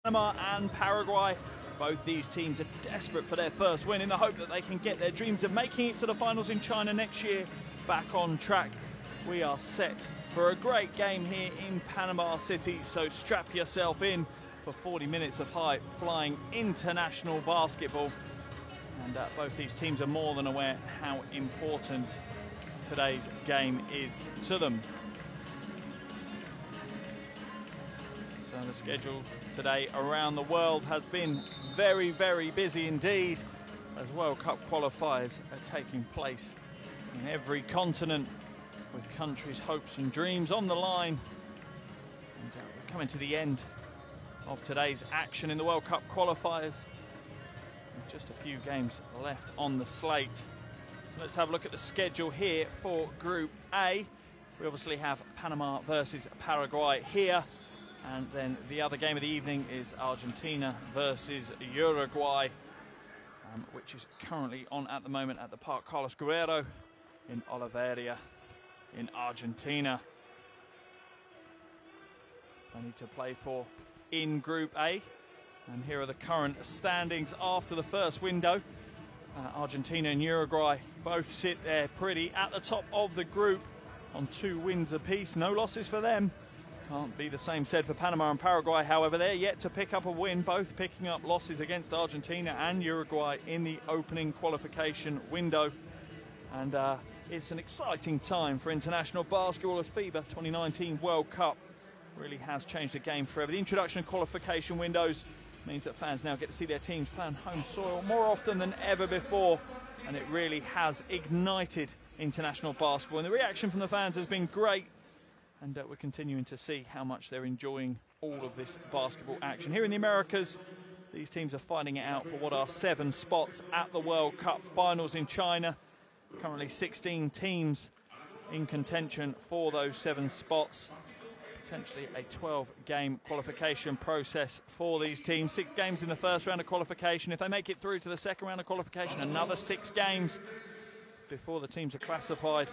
Panama and Paraguay. Both these teams are desperate for their first win in the hope that they can get their dreams of making it to the finals in China next year back on track. We are set for a great game here in Panama City, so strap yourself in for 40 minutes of high-flying international basketball. And both these teams are more than aware how important today's game is to them. So the schedule today around the world has been very, very busy indeed, as World Cup qualifiers are taking place in every continent, with countries' hopes and dreams on the line. And we're coming to the end of today's action in the World Cup qualifiers, with just a few games left on the slate. So let's have a look at the schedule here for Group A. We obviously have Panama versus Paraguay here, and then the other game of the evening is Argentina versus Uruguay, which is currently on at the moment at the Park Carlos Guerrero in Oliveira in Argentina. Plenty to play for in Group A, and here are the current standings after the first window. Argentina and Uruguay both sit there pretty at the top of the group on 2 wins apiece, no losses for them. Can't be the same said for Panama and Paraguay, however. They're yet to pick up a win, both picking up losses against Argentina and Uruguay in the opening qualification window. And it's an exciting time for international basketball, as FIBA 2019 World Cup really has changed the game forever. The introduction of qualification windows means that fans now get to see their teams play on home soil more often than ever before, and it really has ignited international basketball. And the reaction from the fans has been great, and we're continuing to see how much they're enjoying all of this basketball action. Here in the Americas, these teams are fighting it out for what are 7 spots at the World Cup finals in China. Currently 16 teams in contention for those 7 spots. Potentially a 12-game qualification process for these teams. 6 games in the first round of qualification. If they make it through to the second round of qualification, another 6 games before the teams are classified,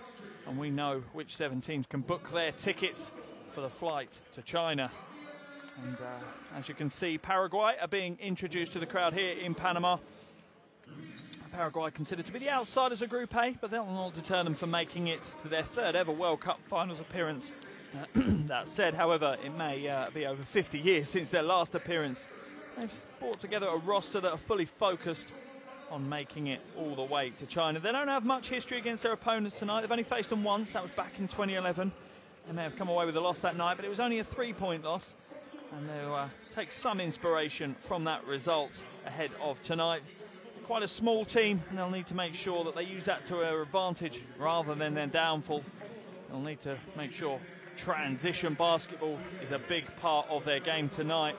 and we know which 7 teams can book their tickets for the flight to China. And as you can see, Paraguay are being introduced to the crowd here in Panama. Paraguay considered to be the outsiders of Group A, but they'll not deter them from making it to their 3rd ever World Cup finals appearance. That said, however, it may be over 50 years since their last appearance. They've brought together a roster that are fully focused on making it all the way to China. They don't have much history against their opponents tonight. They've only faced them once. That was back in 2011. They may have come away with a loss that night, but it was only a 3-point loss. And they'll take some inspiration from that result ahead of tonight. Quite a small team, and they'll need to make sure that they use that to their advantage rather than their downfall. They'll need to make sure transition basketball is a big part of their game tonight,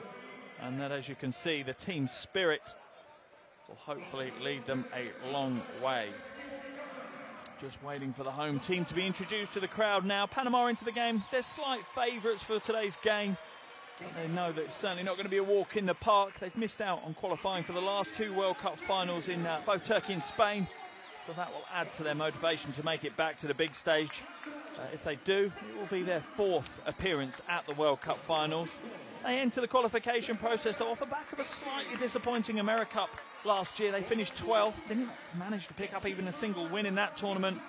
and that, as you can see, the team spirit will hopefully lead them a long way. Just waiting for the home team to be introduced to the crowd now. Panama into the game. They're slight favourites for today's game. But they know that it's certainly not going to be a walk in the park. They've missed out on qualifying for the last 2 World Cup finals in both Turkey and Spain. So that will add to their motivation to make it back to the big stage. If they do, it will be their 4th appearance at the World Cup finals. They enter the qualification process, though, off the back of a slightly disappointing Americas Cup last year. They finished 12th, didn't manage to pick up even a single win in that tournament.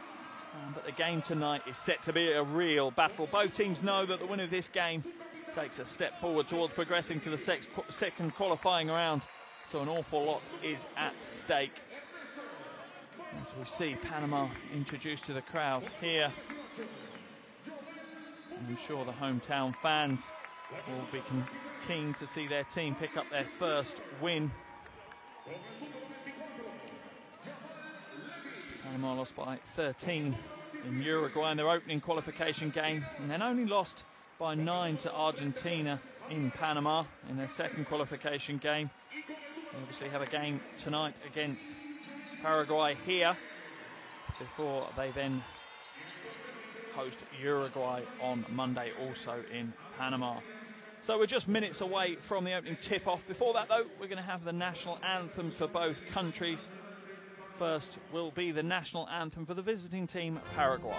But the game tonight is set to be a real battle. Both teams know that the winner of this game takes a step forward towards progressing to the second qualifying round. So an awful lot is at stake. As we see Panama introduced to the crowd here. And I'm sure the hometown fans will be keen to see their team pick up their first win. Panama lost by 13 in Uruguay in their opening qualification game, and then only lost by 9 to Argentina in Panama in their second qualification game. They obviously have a game tonight against Paraguay here before they then host Uruguay on Monday, also in Panama. So we're just minutes away from the opening tip-off. Before that, though, we're going to have the national anthems for both countries. First will be the national anthem for the visiting team, Paraguay.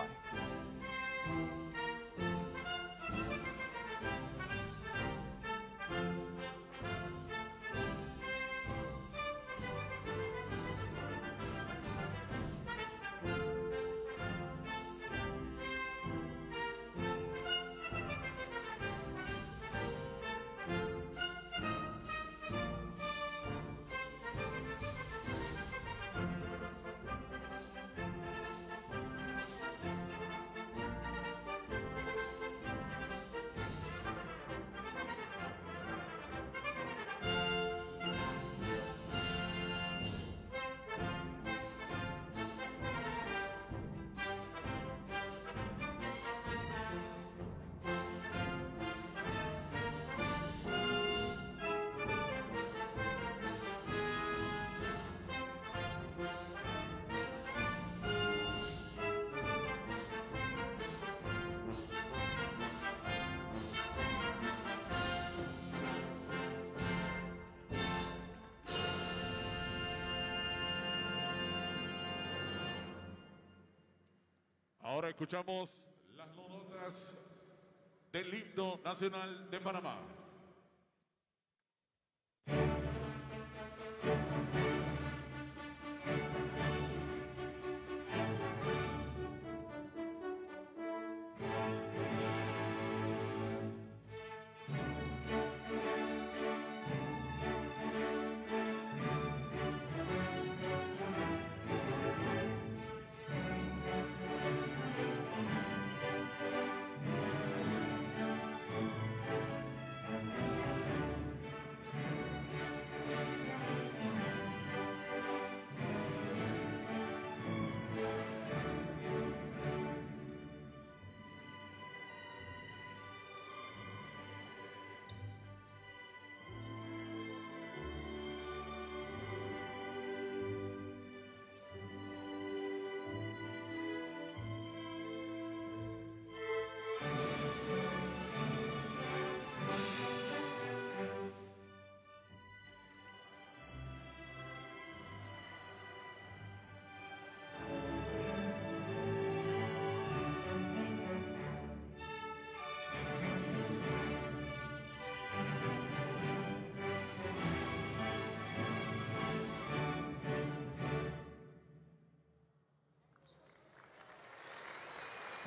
Ahora escuchamos las notas del himno nacional de Panamá.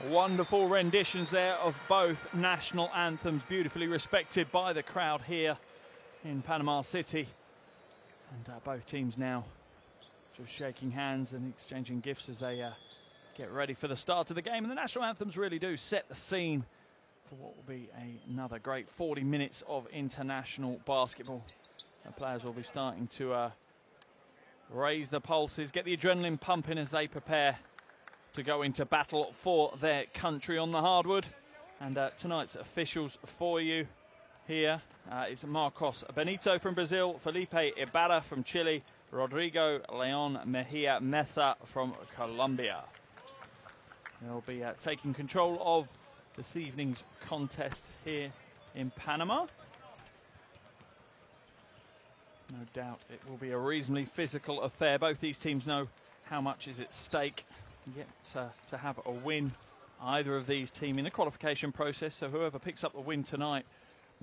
Wonderful renditions there of both national anthems, beautifully respected by the crowd here in Panama City. And both teams now just shaking hands and exchanging gifts as they get ready for the start of the game. And the national anthems really do set the scene for what will be another great 40 minutes of international basketball. The players will be starting to raise the pulses, get the adrenaline pumping as they prepare to go into battle for their country on the hardwood. And tonight's officials for you here is Marcos Benito from Brazil, Felipe Ibarra from Chile, Rodrigo Leon Mejia Mesa from Colombia. They'll be taking control of this evening's contest here in Panama. No doubt it will be a reasonably physical affair. Both these teams know how much is at stake. Yet to have a win, either of these teams in the qualification process, so whoever picks up the win tonight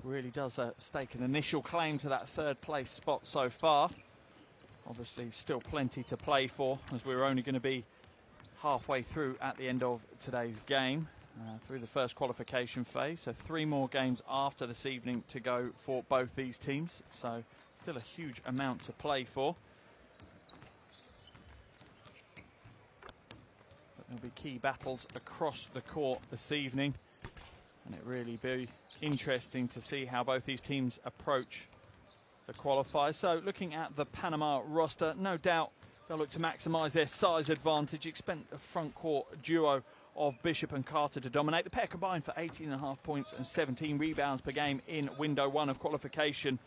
really does stake an initial claim to that third place spot so far. Obviously still plenty to play for, as we're only going to be halfway through at the end of today's game, through the first qualification phase, so 3 more games after this evening to go for both these teams, so still a huge amount to play for. There'll be key battles across the court this evening, and it really be interesting to see how both these teams approach the qualifiers. So looking at the Panama roster, no doubt they'll look to maximise their size advantage. Expect the front court duo of Bishop and Carter to dominate. The pair combined for 18.5 points and 17 rebounds per game in window 1 of qualification.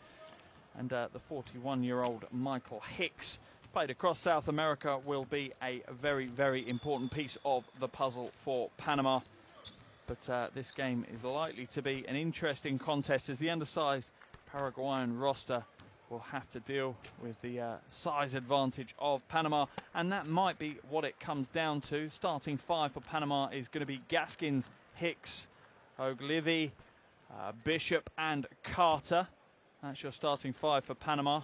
And the 41-year-old Michael Hicks, played across South America, will be a very, very important piece of the puzzle for Panama. But this game is likely to be an interesting contest, as the undersized Paraguayan roster will have to deal with the size advantage of Panama, and that might be what it comes down to. Starting 5 for Panama is going to be Gaskins, Hicks, Oglivie, Bishop and Carter. That's your starting 5 for Panama.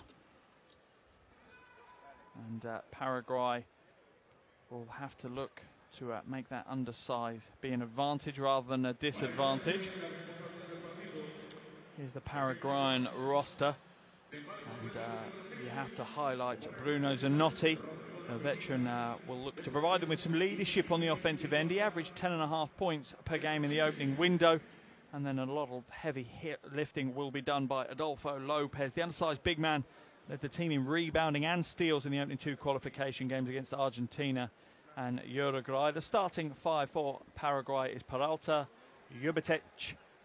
And Paraguay will have to look to make that undersize be an advantage rather than a disadvantage. Here's the Paraguayan roster. And you have to highlight Bruno Zanotti. A veteran will look to provide them with some leadership on the offensive end. He averaged 10.5 points per game in the opening window. And then a lot of heavy lifting will be done by Adolfo Lopez. The undersized big man led the team in rebounding and steals in the opening 2 qualification games against Argentina and Uruguay. The starting 5 for Paraguay is Peralta, Yubatech,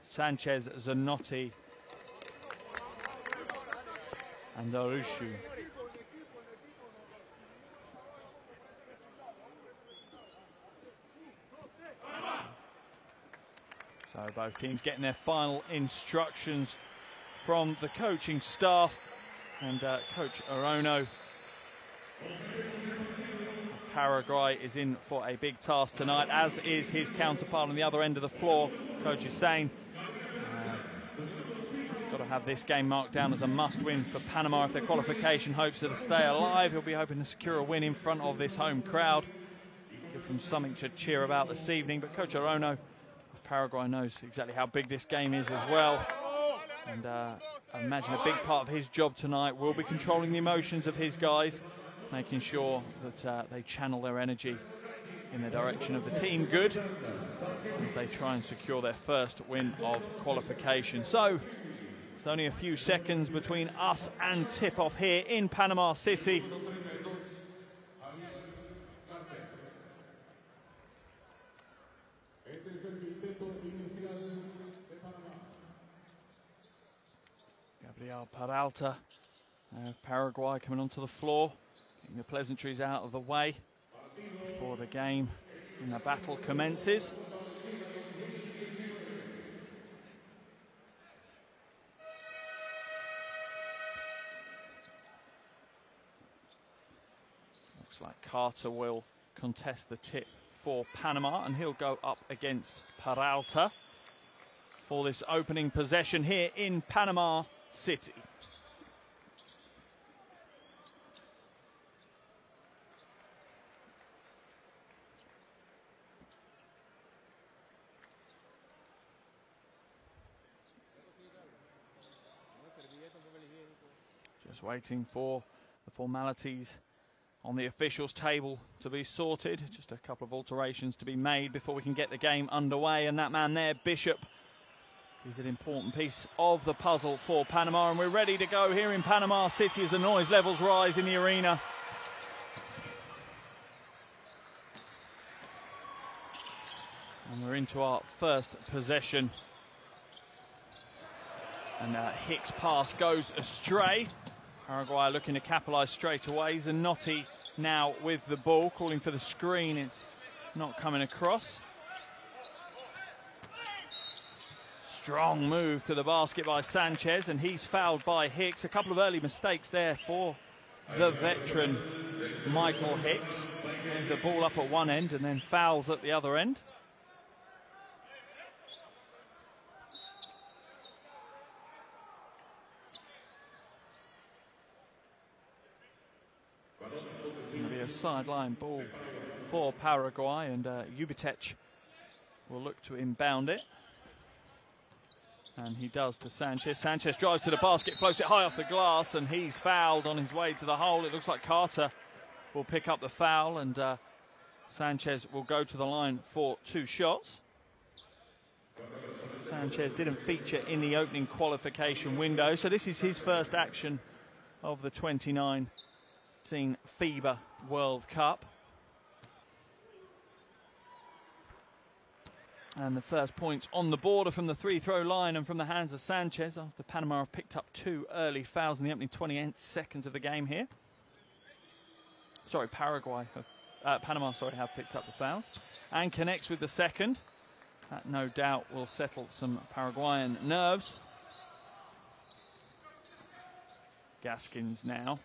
Sanchez, Zanotti and Arushu. So both teams getting their final instructions from the coaching staff, and Coach Arono of Paraguay is in for a big task tonight, as is his counterpart on the other end of the floor, Coach Hussein. Got to have this game marked down as a must-win for Panama if their qualification hopes to stay alive. He'll be hoping to secure a win in front of this home crowd. Give them something to cheer about this evening. But Coach Orono of Paraguay knows exactly how big this game is as well. And I imagine a big part of his job tonight will be controlling the emotions of his guys, making sure that they channel their energy in the direction of the team good as they try and secure their first win of qualification. So it's only a few seconds between us and tip-off here in Panama City. Gabriel Peralta of Paraguay coming onto the floor, getting the pleasantries out of the way before the game and the battle commences. Looks like Carter will contest the tip for Panama, and he'll go up against Peralta for this opening possession here in Panama City. Just waiting for the formalities on the officials' table to be sorted. Just a couple of alterations to be made before we can get the game underway. And that man there, Bishop, is an important piece of the puzzle for Panama. And we're ready to go here in Panama City as the noise levels rise in the arena. And we're into our first possession. And Hicks' pass goes astray. Paraguay looking to capitalise straight away. Zanotti now with the ball, calling for the screen. It's not coming across. Strong move to the basket by Sanchez, and he's fouled by Hicks. A couple of early mistakes there for the veteran Michael Hicks. The ball up at one end and then fouls at the other end. Going to be a sideline ball for Paraguay, and Ubitech will look to inbound it. And he does to Sanchez. Sanchez drives to the basket, floats it high off the glass, and he's fouled on his way to the hole. It looks like Carter will pick up the foul, and Sanchez will go to the line for 2 shots. Sanchez didn't feature in the opening qualification window, so this is his first action of the 2019 FIBA World Cup. And the first points on the board are from the free-throw line and from the hands of Sanchez, after Panama have picked up 2 early fouls in the opening 28 seconds of the game here. Sorry, Panama have picked up the fouls. And connects with the second. That no doubt will settle some Paraguayan nerves. Gaskins now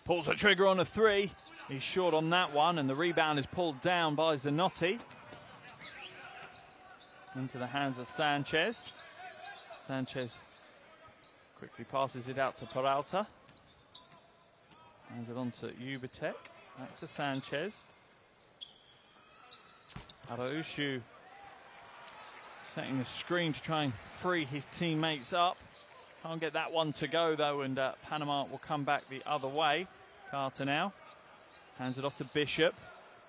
pulls the trigger on a 3. He's short on that one, and the rebound is pulled down by Zanotti. Into the hands of Sanchez. Sanchez quickly passes it out to Peralta. Hands it on to Ubitech. Back to Sanchez. Araújo setting a screen to try and free his teammates up. Can't get that one to go though, and Panama will come back the other way. Carter now hands it off to Bishop.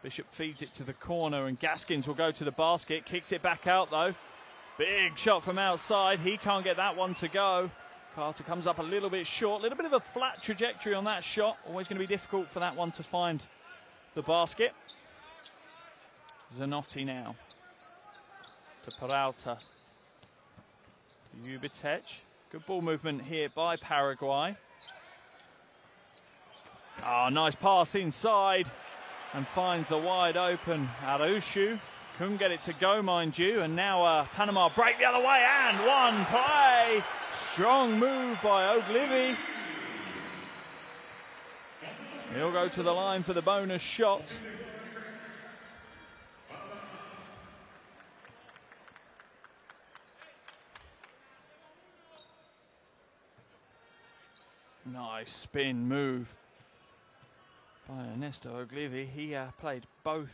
Bishop feeds it to the corner, and Gaskins will go to the basket. Kicks it back out though. Big shot from outside. He can't get that one to go. Carter comes up a little bit short. A little bit of a flat trajectory on that shot. Always going to be difficult for that one to find the basket. Zanotti now to Peralta. Ubitech. Good ball movement here by Paraguay. Oh, nice pass inside. And finds the wide open Araújo. Couldn't get it to go, mind you. And now Panama break the other way, and one play. Strong move by Oglivy. He'll go to the line for the bonus shot. Nice spin move by Ernesto Oglivi. He played both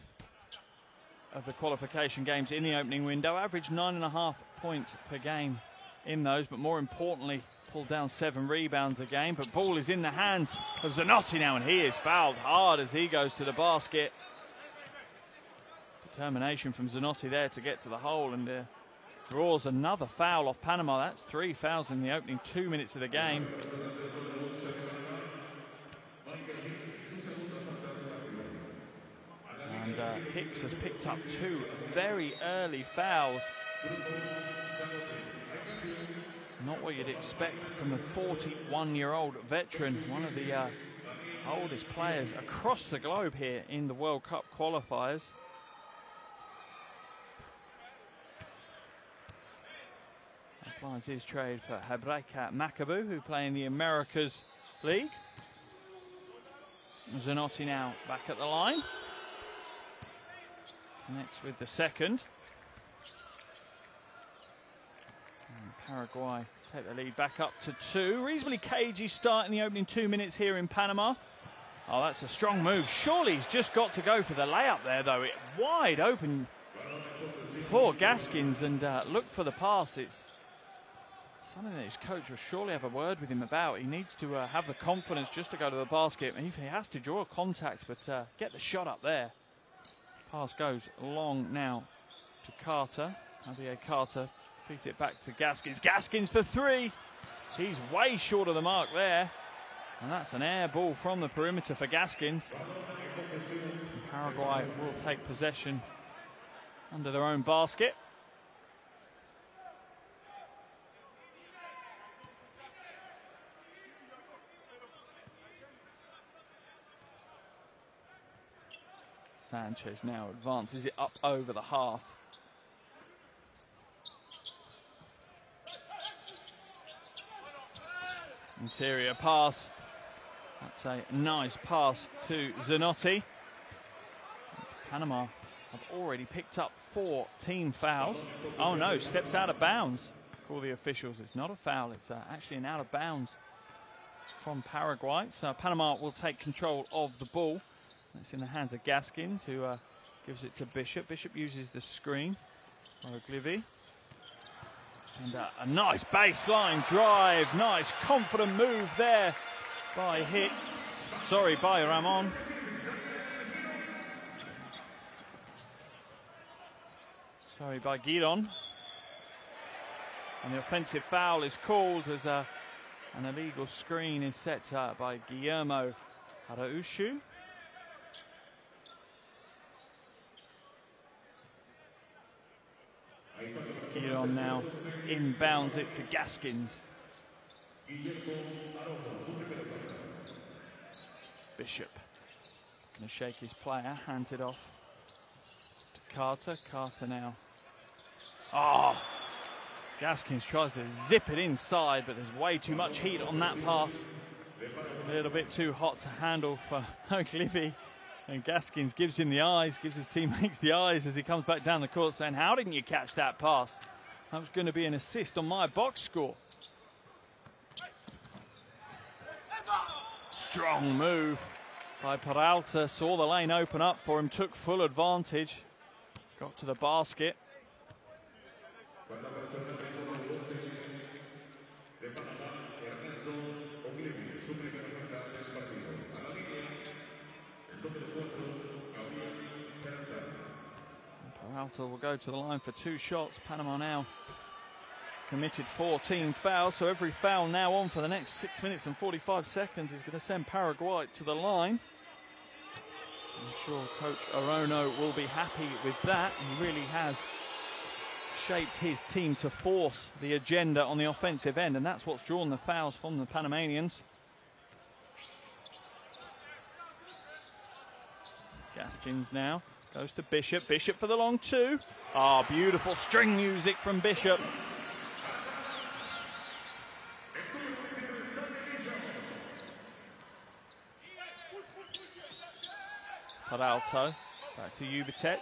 of the qualification games in the opening window, averaged 9.5 points per game in those, but more importantly, pulled down 7 rebounds a game. But ball is in the hands of Zanotti now, and he is fouled hard as he goes to the basket. Determination from Zanotti there to get to the hole, and draws another foul off Panama. That's 3 fouls in the opening 2 minutes of the game. And Hicks has picked up 2 very early fouls. Not what you'd expect from the 41-year-old veteran, one of the oldest players across the globe here in the World Cup qualifiers. Applies his trade for Habreka Makabu, who play in the Americas League. Zanotti now back at the line. Connects with the second. And Paraguay take the lead back up to 2. Reasonably cagey start in the opening 2 minutes here in Panama. Oh, that's a strong move. Surely he's just got to go for the layup there, though. It wide open for Gaskins, and look for the pass. It's something that his coach will surely have a word with him about. He needs to have the confidence just to go to the basket. If he has to draw contact, but get the shot up there. Pass goes long now to Carter. Javier Carter feeds it back to Gaskins. Gaskins for 3. He's way short of the mark there. And that's an air ball from the perimeter for Gaskins. And Paraguay will take possession under their own basket. Sanchez now advances it up over the half. Interior pass. That's a nice pass to Zanotti. Panama have already picked up 4 team fouls. Oh no, steps out of bounds. Call the officials. It's not a foul. It's actually an out of bounds from Paraguay. So Panama will take control of the ball. It's in the hands of Gaskins, who gives it to Bishop. Bishop uses the screen for Oglivi. And a nice baseline drive. Nice confident move there by by Ramon. Sorry, by Guidon. And the offensive foul is called as an illegal screen is set by Guillermo Araújo. Guidon now inbounds it to Gaskins. Bishop going to shake his player, hands it off to Carter. Carter now. Oh, Gaskins tries to zip it inside, but there's way too much heat on that pass. A little bit too hot to handle for Oglivi. And Gaskins gives him the eyes, gives his teammates the eyes as he comes back down the court saying, how didn't you catch that pass? That was going to be an assist on my box score. Strong move by Peralta. Saw the lane open up for him, took full advantage. Got to the basket. Peralta will go to the line for 2 shots. Panama now committed 14 fouls, so every foul now on for the next 6 minutes and 45 seconds is going to send Paraguay to the line. I'm sure Coach Orono will be happy with that. He really has shaped his team to force the agenda on the offensive end, and that's what's drawn the fouls from the Panamanians. Gaskins now goes to Bishop. Bishop for the long 2. Ah, beautiful string music from Bishop. Peralta, back to Jubitech.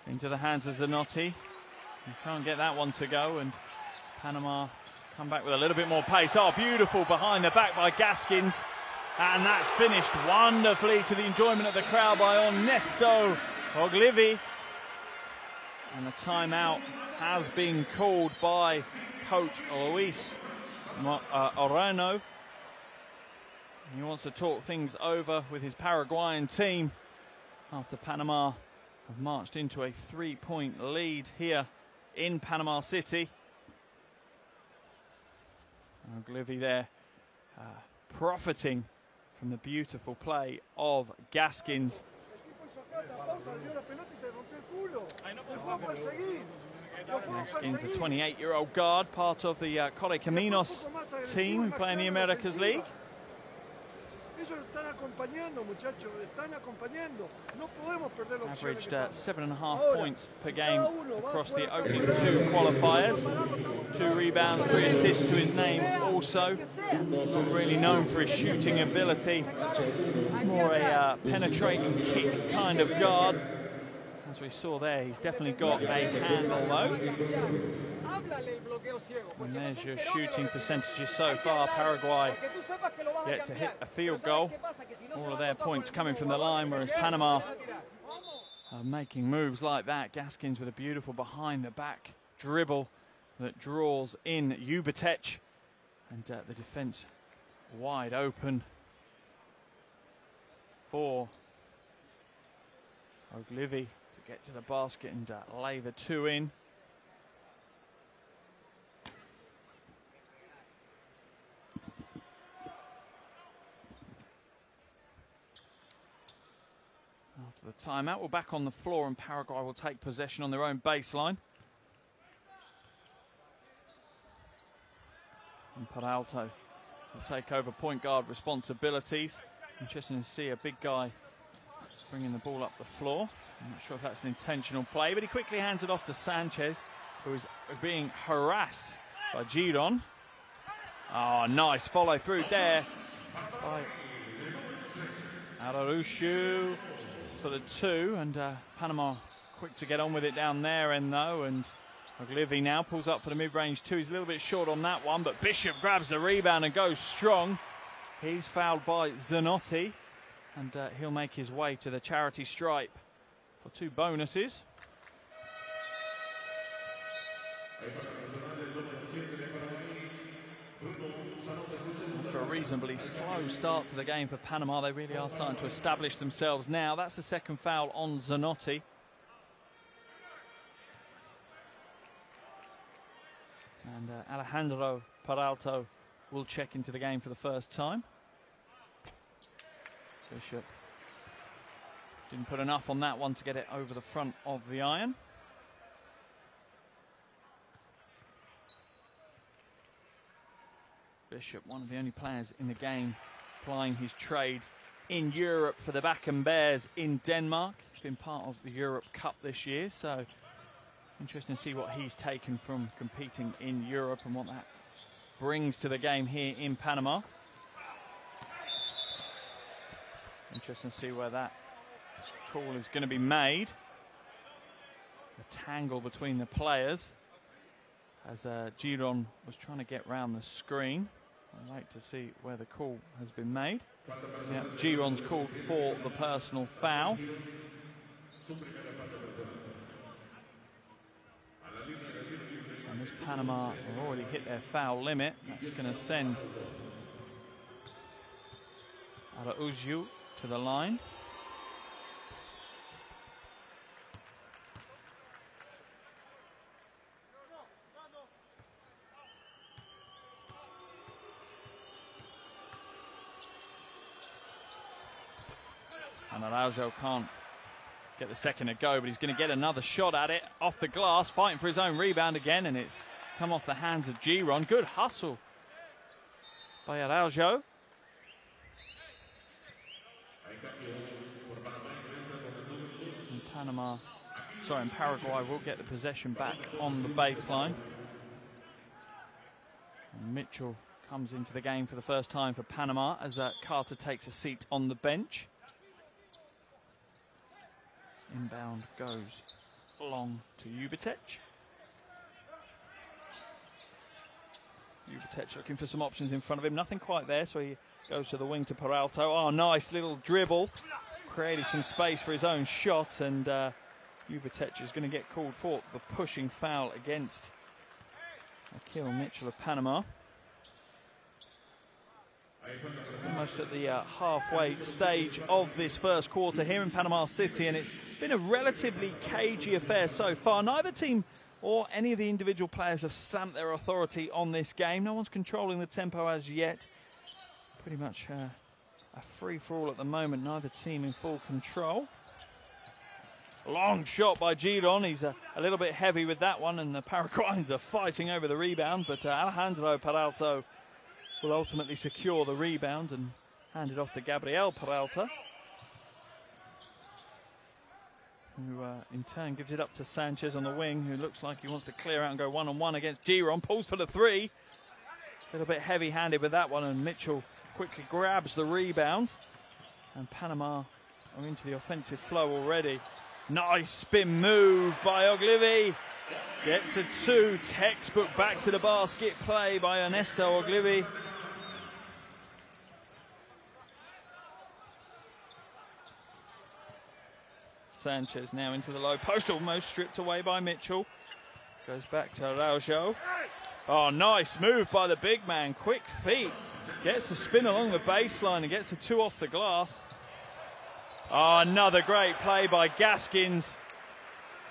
Into the hands of Zanotti. You can't get that one to go, and Panama come back with a little bit more pace. Oh, beautiful behind the back by Gaskins. And that's finished wonderfully to the enjoyment of the crowd by Ernesto Oglivi. And the timeout has been called by coach Luis Orano. He wants to talk things over with his Paraguayan team after Panama have marched into a 3-point lead here in Panama City. Oglivi there profiting from the beautiful play of Gaskins. Gaskins, a 28-year-old guard, part of the Correcaminos team playing the Americas League. Averaged 7.5 points per game across the opening 2 qualifiers. 2 rebounds, 3 assists to his name also. Not really known for his shooting ability. More a penetrating kick kind of guard. As we saw there, he's definitely got a handle though. And there's your shooting percentages so far. Paraguay yet to hit a field goal. All of their points coming from the line, whereas Panama are making moves like that. Gaskins with a beautiful behind the back dribble that draws in Jubitech. And the defense wide open for Oglivi to get to the basket and lay the 2 in. After the timeout, we're back on the floor and Paraguay will take possession on their own baseline. And Peralta will take over point guard responsibilities. Interesting to see a big guy bringing the ball up the floor. I'm not sure if that's an intentional play, but he quickly hands it off to Sanchez, who is being harassed by Giron. Oh, nice follow through there by Ararushu for the 2, and Panama quick to get on with it down there end though, and Oglivi now pulls up for the mid-range 2. He's a little bit short on that one, but Bishop grabs the rebound and goes strong. He's fouled by Zanotti, and he'll make his way to the charity stripe for 2 bonuses. After a reasonably slow start to the game for Panama, they really are starting to establish themselves now. That's the 2nd foul on Zanotti. And Alejandro Peralta will check into the game for the first time. Bishop didn't put enough on that one to get it over the front of the iron. Bishop, one of the only players in the game plying his trade in Europe for the Bakken Bears in Denmark. He's been part of the Europe Cup this year, so interesting to see what he's taken from competing in Europe and what that brings to the game here in Panama. Interesting to see where that call is going to be made. The tangle between the players as Giron was trying to get round the screen. I'd like to see where the call has been made. Yeah, Giron's called for the personal foul. And as Panama have already hit their foul limit, that's going to send Araujo to the line. And Araujo can't get the second to go, but he's going to get another shot at it off the glass, fighting for his own rebound again, and it's come off the hands of Giron. Good hustle by Araujo. And Paraguay will get the possession back on the baseline. And Mitchell comes into the game for the first time for Panama as Carter takes a seat on the bench. Inbound goes long to Jubicic. Jubicic looking for some options in front of him. Nothing quite there, so he goes to the wing to Peralta. Oh, nice little dribble. Created some space for his own shot, and Jubicic is going to get called for the pushing foul against Akil Mitchell of Panama. Almost at the halfway stage of this first quarter here in Panama City, and it's been a relatively cagey affair so far. Neither team or any of the individual players have stamped their authority on this game. No one's controlling the tempo as yet. Pretty much a free-for-all at the moment, neither team in full control. Long shot by Giron. He's a little bit heavy with that one, and the Paraguayans are fighting over the rebound, but Alejandro Peralta will ultimately secure the rebound and hand it off to Gabriel Peralta, who in turn gives it up to Sanchez on the wing, who looks like he wants to clear out and go one-on-one against Giron. Pulls for the three. A little bit heavy-handed with that one, and Mitchell quickly grabs the rebound. And Panama are into the offensive flow already. Nice spin move by Oglivi. Gets a two. Textbook back to the basket play by Ernesto Oglivi. Sanchez now into the low post, almost stripped away by Mitchell. Goes back to Araujo. Oh, nice move by the big man. Quick feet. Gets a spin along the baseline and gets a two off the glass. Oh, another great play by Gaskins.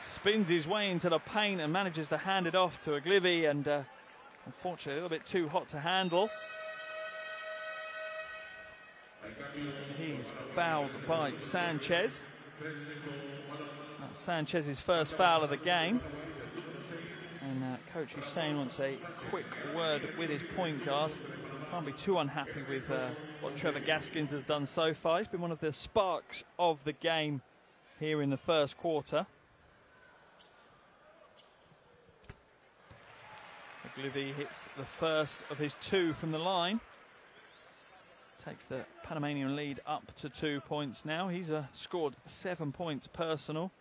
Spins his way into the paint and manages to hand it off to Oglivi, and unfortunately a little bit too hot to handle. He's fouled by Sanchez. That's Sanchez's first foul of the game. And Coach Hussein wants a quick word with his point guard. Can't be too unhappy with what Trevor Gaskins has done so far. He's been one of the sparks of the game here in the first quarter. Oglivi hits the first of his two from the line. Takes the Panamanian lead up to 2 points now. He's scored 7 points personal.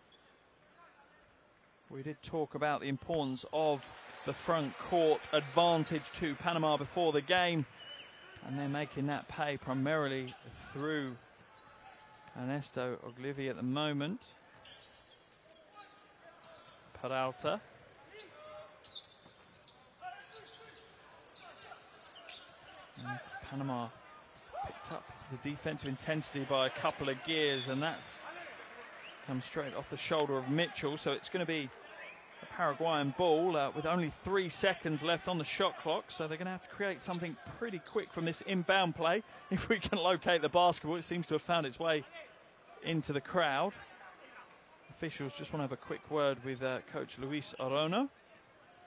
We did talk about the importance of the front court advantage to Panama before the game, and they're making that pay primarily through Ernesto Oglivi at the moment. Peralta. And Panama picked up the defensive intensity by a couple of gears, and that's come straight off the shoulder of Mitchell. So it's going to be a Paraguayan ball with only 3 seconds left on the shot clock. So they're going to have to create something pretty quick from this inbound play. If we can locate the basketball, it seems to have found its way into the crowd. Officials just want to have a quick word with Coach Luis Orono,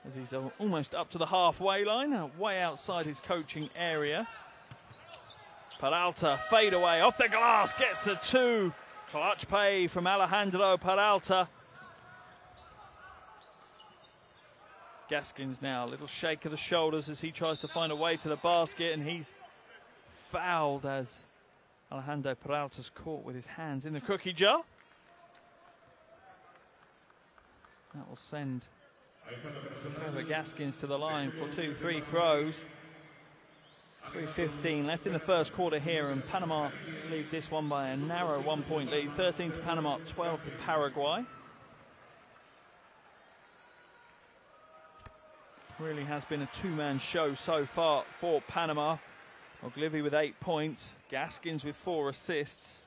as he's almost up to the halfway line, way outside his coaching area. Peralta, fade away, off the glass, gets the two. Clutch play from Alejandro Peralta. Gaskins now, a little shake of the shoulders as he tries to find a way to the basket, and he's fouled as Alejandro Peralta's caught with his hands in the cookie jar. That will send Trevor Gaskins to the line for 2 free throws. 3:15 left in the first quarter here, and Panama lead this one by a narrow 1 point lead. 13 to Panama, 12 to Paraguay. Really has been a two-man show so far for Panama. Oglivi with 8 points, Gaskins with 4 assists.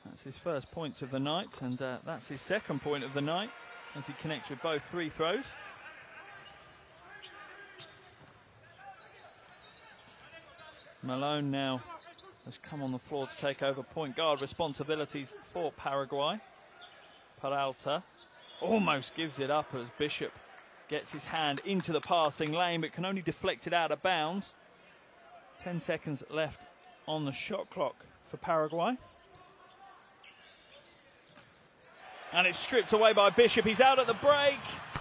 That's his first points of the night, and that's his second point of the night as he connects with both free throws. Malone now has come on the floor to take over point guard responsibilities for Paraguay. Peralta almost gives it up as Bishop gets his hand into the passing lane, but can only deflect it out of bounds. 10 seconds left on the shot clock for Paraguay. And it's stripped away by Bishop. He's out at the break.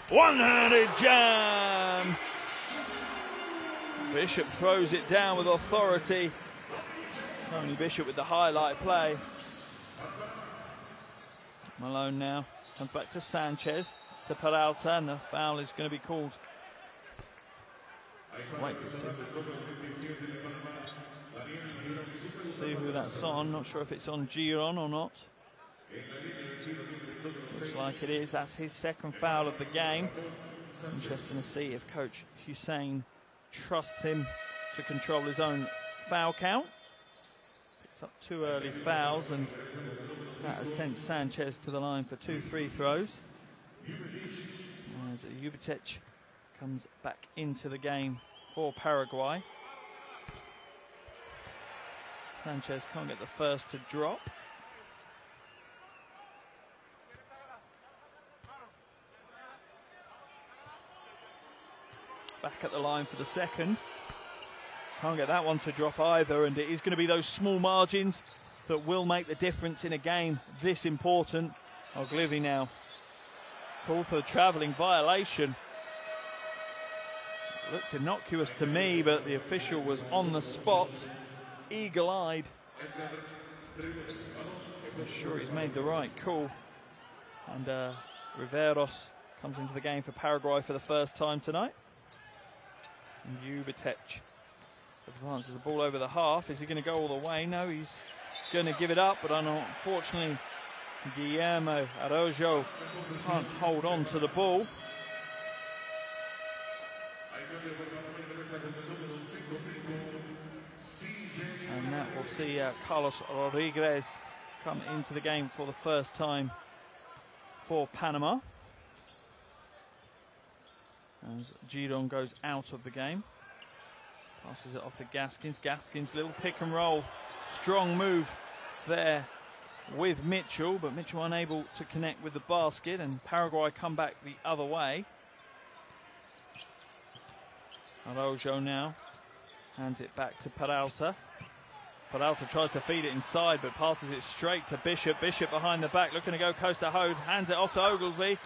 One-handed jam. Bishop throws it down with authority. Tony Bishop with the highlight play. Malone now comes back to Sanchez, to Peralta, and the foul is going to be called. Wait to see who that's on. Not sure if it's on Giron or not. Looks like it is. That's his second foul of the game. Interesting to see if Coach Hussein trusts him to control his own foul count. Picks up 2 early fouls, and that has sent Sanchez to the line for 2 free throws. As Jubicic comes back into the game for Paraguay. Sanchez can't get the first to drop. Back at the line for the second. Can't get that one to drop either, and it is going to be those small margins that will make the difference in a game this important. Oglivi now. Call for the travelling violation. Looked innocuous to me, but the official was on the spot, eagle-eyed. I'm sure he's made the right call. And Riveros comes into the game for Paraguay for the first time tonight. And Jubicic advances the ball over the half. Is he going to go all the way? No, he's going to give it up, but unfortunately Guillermo Araujo can't hold on to the ball. And that will see Carlos Rodriguez come into the game for the first time for Panama. As Giron goes out of the game. Passes it off to Gaskins. Gaskins, little pick and roll. Strong move there with Mitchell, but Mitchell unable to connect with the basket, and Paraguay come back the other way. Araujo now hands it back to Peralta. Peralta tries to feed it inside, but passes it straight to Bishop. Bishop behind the back, looking to go coast to Hode. Hands it off to Ogilvy.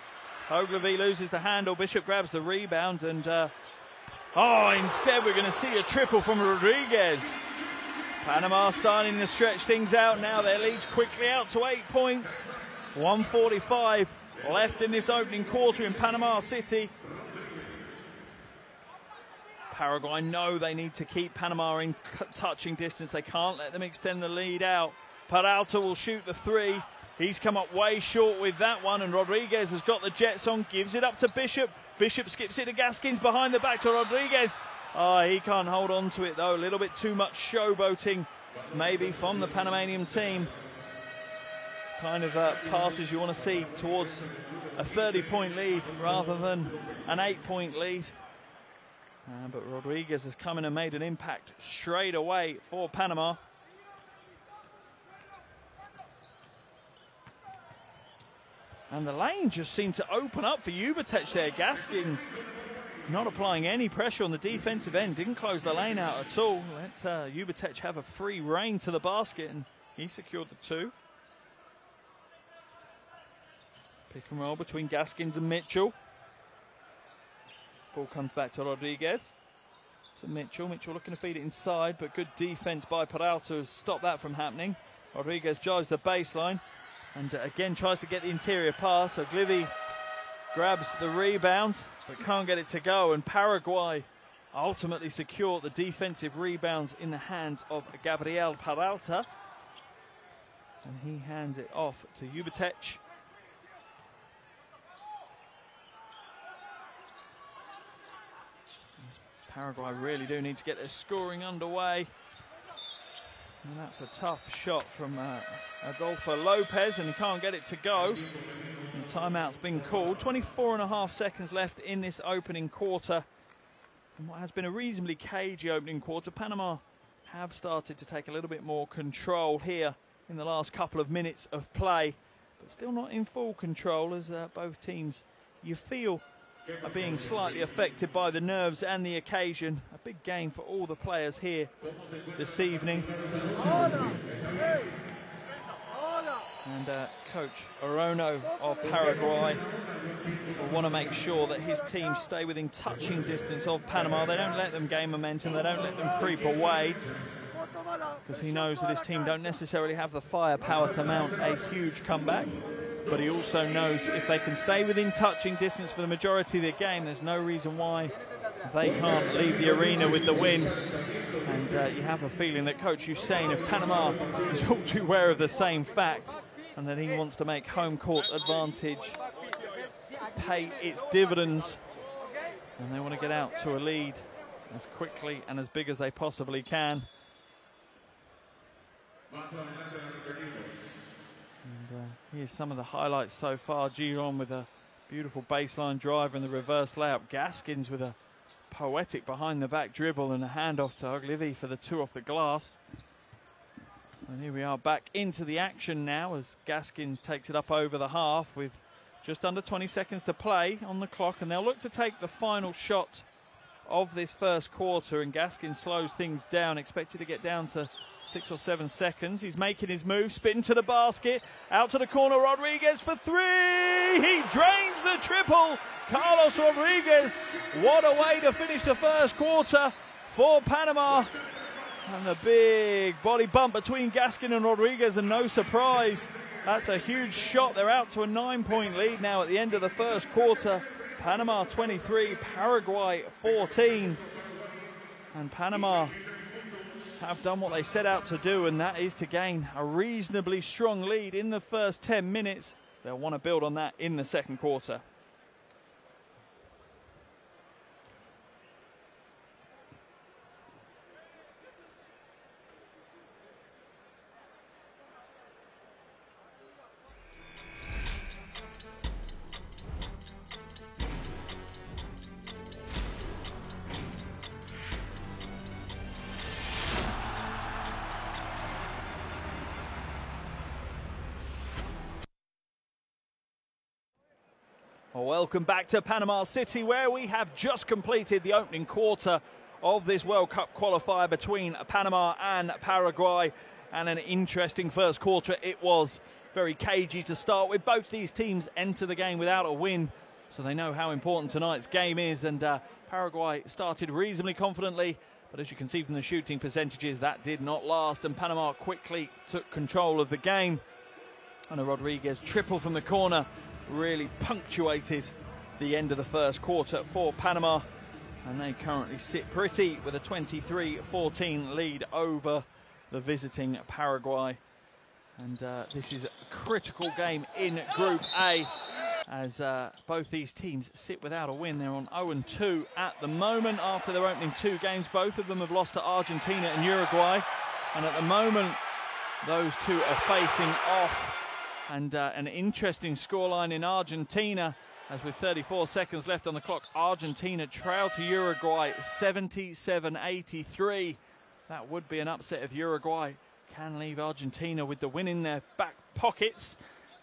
Ogilvy loses the handle. Bishop grabs the rebound, and instead we're going to see a triple from Rodriguez. Panama starting to stretch things out now. Their lead's quickly out to 8 points. 1:45 left in this opening quarter in Panama City. Paraguay know they need to keep Panama in touching distance. They can't let them extend the lead out. Peralta will shoot the three. He's come up way short with that one, and Rodriguez has got the jets on, gives it up to Bishop. Bishop skips it to Gaskins, behind the back to Rodriguez. He can't hold on to it though. A little bit too much showboating maybe from the Panamanian team. Kind of passes you want to see towards a 30-point lead rather than an 8-point lead. But Rodriguez has come in and made an impact straight away for Panama. And the lane just seemed to open up for Jubicic there. Gaskins not applying any pressure on the defensive end. Didn't close the lane out at all. Let's Jubicic have a free rein to the basket, and he secured the two. Pick and roll between Gaskins and Mitchell. Ball comes back to Rodriguez. To Mitchell. Mitchell looking to feed it inside, but good defense by Peralta has stopped that from happening. Rodriguez drives the baseline and again tries to get the interior pass. So Oglivi grabs the rebound but can't get it to go, and Paraguay ultimately secure the defensive rebounds in the hands of Gabriel Peralta, and he hands it off to Jubicic. Paraguay really do need to get their scoring underway. And that's a tough shot from Adolfo Lopez, and he can't get it to go. And the timeout's been called. 24.5 seconds left in this opening quarter. And what has been a reasonably cagey opening quarter, Panama have started to take a little bit more control here in the last couple of minutes of play, but still not in full control, as both teams, you feel, are being slightly affected by the nerves and the occasion. A big game for all the players here this evening. And Coach Orono of Paraguay will want to make sure that his team stay within touching distance of Panama. They don't let them gain momentum, they don't let them creep away. because he knows that his team don't necessarily have the firepower to mount a huge comeback. But he also knows if they can stay within touching distance for the majority of the game, there's no reason why they can't leave the arena with the win. And you have a feeling that Coach Hussein of Panama is all too aware of the same fact, and that he wants to make home court advantage pay its dividends. And they want to get out to a lead as quickly and as big as they possibly can. And here's some of the highlights so far. Giron with a beautiful baseline drive and the reverse layup. Gaskins with a poetic behind the back dribble and a handoff to Ogilvy for the 2 off the glass. And here we are back into the action now as Gaskins takes it up over the half with just under 20 seconds to play on the clock, and they'll look to take the final shot of this first quarter, and Gaskins slows things down, expected to get down to 6 or 7 seconds. He's making his move, spitting to the basket, out to the corner, Rodriguez for 3! He drains the triple! Carlos Rodriguez, what a way to finish the first quarter for Panama. And the big body bump between Gaskin and Rodriguez, and no surprise, that's a huge shot. They're out to a 9-point lead now at the end of the first quarter. Panama 23, Paraguay 14. And Panama have done what they set out to do, and that is to gain a reasonably strong lead in the first 10 minutes. They'll want to build on that in the second quarter. Welcome back to Panama City, where we have just completed the opening quarter of this World Cup qualifier between Panama and Paraguay. And an interesting first quarter it was. Very cagey to start with. Both these teams enter the game without a win, so they know how important tonight's game is. And Paraguay started reasonably confidently, but as you can see from the shooting percentages, that did not last, and Panama quickly took control of the game. And a Rodriguez triple from the corner really punctuated the end of the first quarter for Panama, and they currently sit pretty with a 23-14 lead over the visiting Paraguay. And this is a critical game in Group A, as both these teams sit without a win. They're on 0-2 at the moment after their opening 2 games. Both of them have lost to Argentina and Uruguay, and at the moment those two are facing off. And an interesting scoreline in Argentina, as with 34 seconds left on the clock, Argentina trail to Uruguay 77-83. That would be an upset if Uruguay can leave Argentina with the win in their back pockets,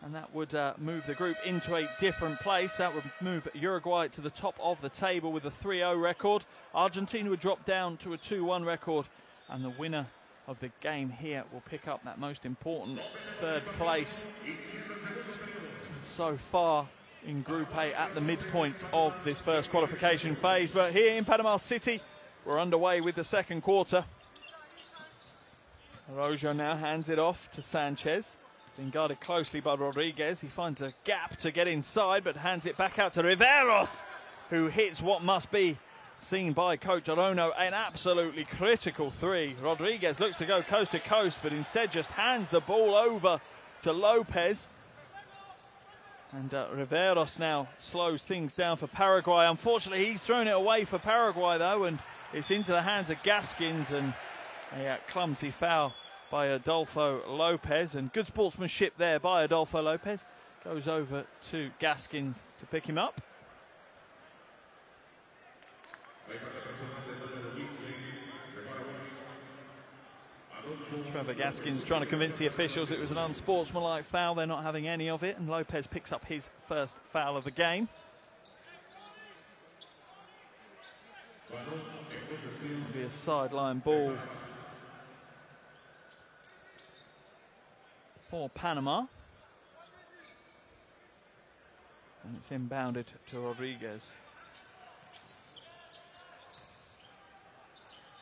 and that would move the group into a different place. That would move Uruguay to the top of the table with a 3-0 record. Argentina would drop down to a 2-1 record, and the winner of the game here will pick up that most important 3rd place so far in Group A at the midpoint of this first qualification phase. But here in Panama City, we're underway with the second quarter. Rojo now hands it off to Sanchez, being guarded closely by Rodriguez. He finds a gap to get inside, but hands it back out to Riveros, who hits what must be seen by Coach Orono an absolutely critical 3. Rodriguez looks to go coast to coast, but instead just hands the ball over to Lopez. And Riveros now slows things down for Paraguay. Unfortunately, he's thrown it away for Paraguay, though, and it's into the hands of Gaskins, and a clumsy foul by Adolfo Lopez. And good sportsmanship there by Adolfo Lopez. Goes over to Gaskins to pick him up. Trevor Gaskins trying to convince the officials it was an unsportsmanlike foul. They're not having any of it, and Lopez picks up his first foul of the game. It'll be a sideline ball for Panama, and it's inbounded to Rodriguez.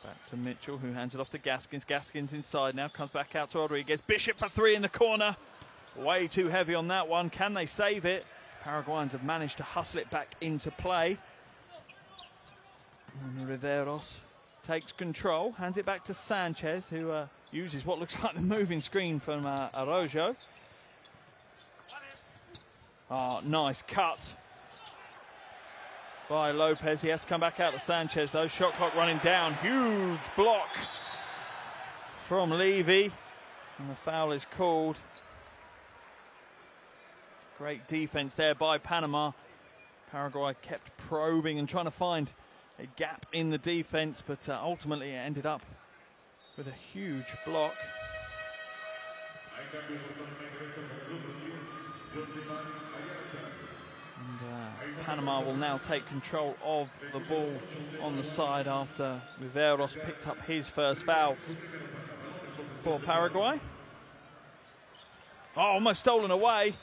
Back to Mitchell, who hands it off to Gaskins. Gaskins inside now, comes back out to Rodriguez. Bishop for three in the corner. Way too heavy on that one. Can they save it? Paraguayans have managed to hustle it back into play. And Riveros takes control, hands it back to Sanchez, who uses what looks like the moving screen from Araujo. Oh, nice cut by Lopez. He has to come back out to Sanchez, though. Shot clock running down. Huge block from Levy. And the foul is called. Great defense there by Panama. Paraguay kept probing and trying to find a gap in the defense, but ultimately it ended up with a huge block. And Panama will now take control of the ball on the side after Riveros picked up his first foul for Paraguay. Oh, almost stolen away.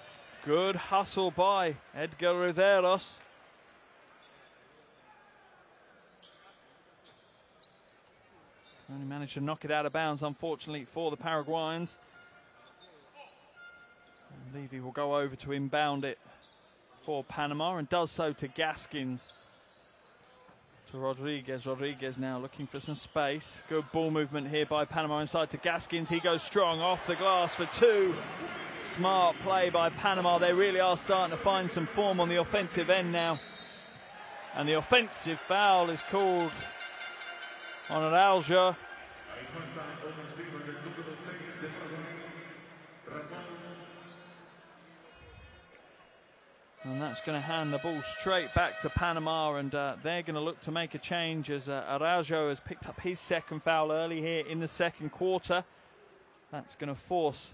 Good hustle by Edgar Riveros. Only managed to knock it out of bounds, unfortunately, for the Paraguayans. And Levy will go over to inbound it for Panama and does so to Gaskins. To Rodriguez. Rodriguez now looking for some space. Good ball movement here by Panama inside to Gaskins. He goes strong off the glass for two. Smart play by Panama. They really are starting to find some form on the offensive end now. And the offensive foul is called on Araujo. And that's going to hand the ball straight back to Panama, and they're going to look to make a change as Araujo has picked up his second foul early here in the second quarter. That's going to force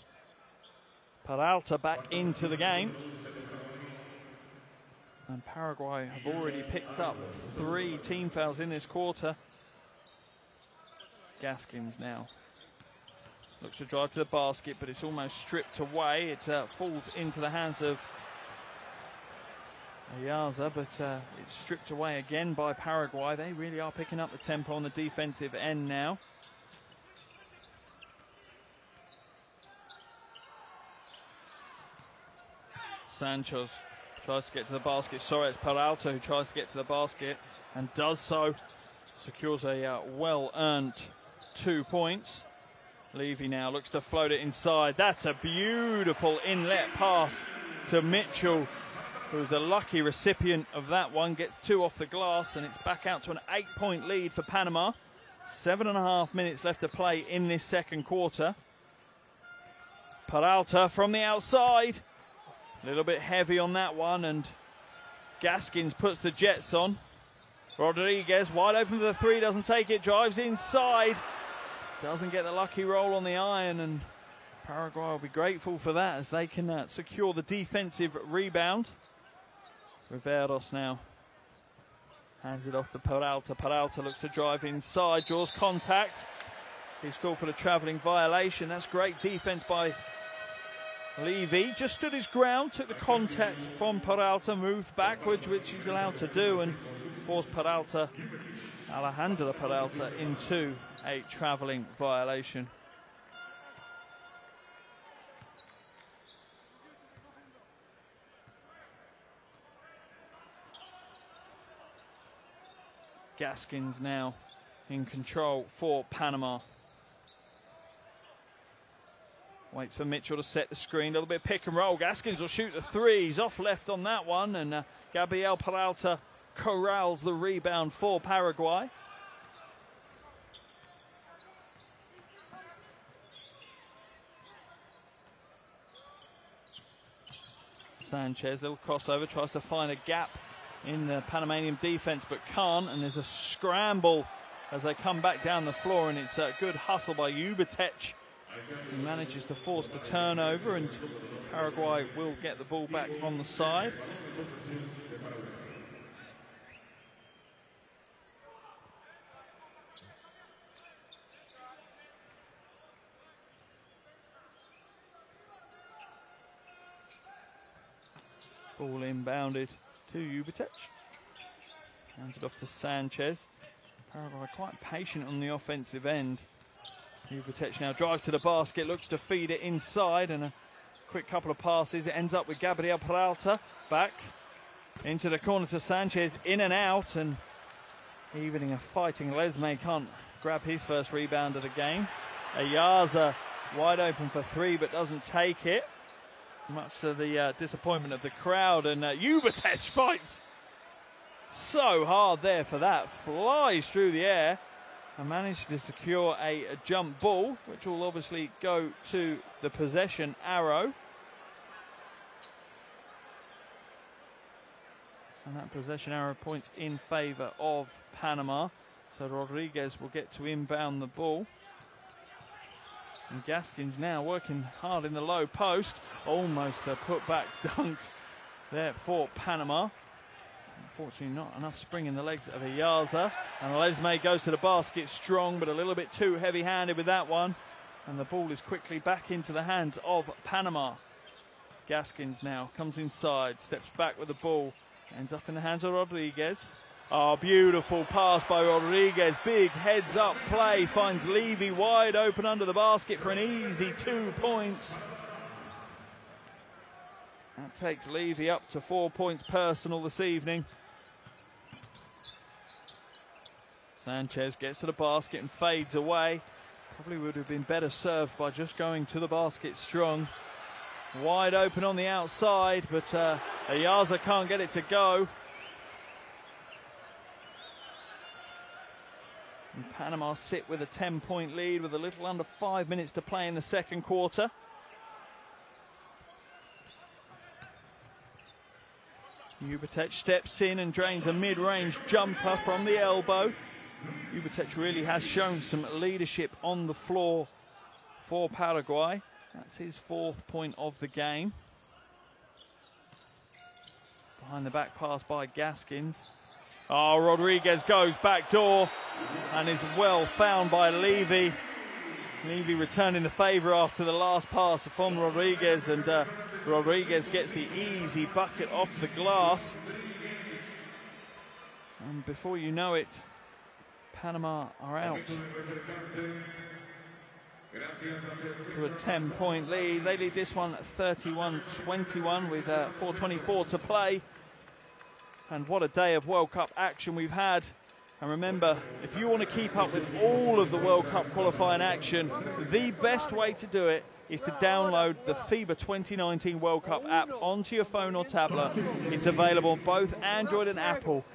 Peralta back into the game. And Paraguay have already picked up 3 team fouls in this quarter. Gaskins now looks to drive to the basket, but it's almost stripped away. It falls into the hands of Ayaza, but it's stripped away again by Paraguay. They really are picking up the tempo on the defensive end now. Sanchez tries to get to the basket. Sorry, it's Peralta who tries to get to the basket and does so. Secures a well-earned 2 points. Levy now looks to float it inside. That's a beautiful inlet pass to Mitchell, who's a lucky recipient of that one. Gets 2 off the glass, and it's back out to an 8-point lead for Panama. 7.5 minutes left to play in this second quarter. Peralta from the outside. A little bit heavy on that one, and Gaskins puts the Jets on. Rodriguez wide open for the three, doesn't take it, drives inside. Doesn't get the lucky roll on the iron, and Paraguay will be grateful for that as they can secure the defensive rebound. Riveros now hands it off to Peralta. Peralta looks to drive inside, draws contact. He's called for the travelling violation. That's great defense by Levy. Just stood his ground, took the contact from Peralta, moved backwards, which he's allowed to do, and forced Peralta, Alejandro Peralta, into a travelling violation. Gaskins now in control for Panama. Waits for Mitchell to set the screen. A little bit of pick and roll. Gaskins will shoot the three. He's off left on that one. And Gabriel Peralta corrals the rebound for Paraguay. Sanchez, little crossover, tries to find a gap in the Panamanian defense, but can't. And there's a scramble as they come back down the floor, and it's a good hustle by Ubertech. He manages to force the turnover, and Paraguay will get the ball back on the side. Ball inbounded to Ubertech. Hands it off to Sanchez. Paraguay quite patient on the offensive end. Juvetech now drives to the basket, looks to feed it inside, and a quick couple of passes. It ends up with Gabriel Peralta back into the corner to Sanchez, in and out, and evening a fighting Lesme can't grab his first rebound of the game. Ayaza wide open for three but doesn't take it, much to the disappointment of the crowd, and Juvetech fights so hard there for that, flies through the air and managed to secure a jump ball, which will obviously go to the possession arrow. And that possession arrow points in favour of Panama. So Rodriguez will get to inbound the ball. And Gaskins now working hard in the low post. Almost a put-back dunk there for Panama. Unfortunately, not enough spring in the legs of Ayaza. And Lesme goes to the basket strong, but a little bit too heavy-handed with that one. And the ball is quickly back into the hands of Panama. Gaskins now comes inside, steps back with the ball, ends up in the hands of Rodriguez. Oh, beautiful pass by Rodriguez. Big heads-up play, finds Levy wide open under the basket for an easy 2 points. That takes Levy up to 4 points personal this evening. Sanchez gets to the basket and fades away. Probably would have been better served by just going to the basket strong. Wide open on the outside, but Ayaza can't get it to go. And Panama sit with a 10-point lead with a little under 5 minutes to play in the second quarter. Juvetech steps in and drains a mid-range jumper from the elbow. Juvetech really has shown some leadership on the floor for Paraguay. That's his 4th point of the game. Behind the back pass by Gaskins. Oh, Rodriguez goes back door and is well found by Levy. Levy returning the favour after the last pass from Rodriguez, and Rodriguez gets the easy bucket off the glass. And before you know it, Panama are out to a 10-point lead. They lead this one 31-21 with 4:24 to play. And what a day of World Cup action we've had. And remember, if you want to keep up with all of the World Cup qualifying action, the best way to do it is to download the FIBA 2019 World Cup app onto your phone or tablet. It's available on both Android and Apple.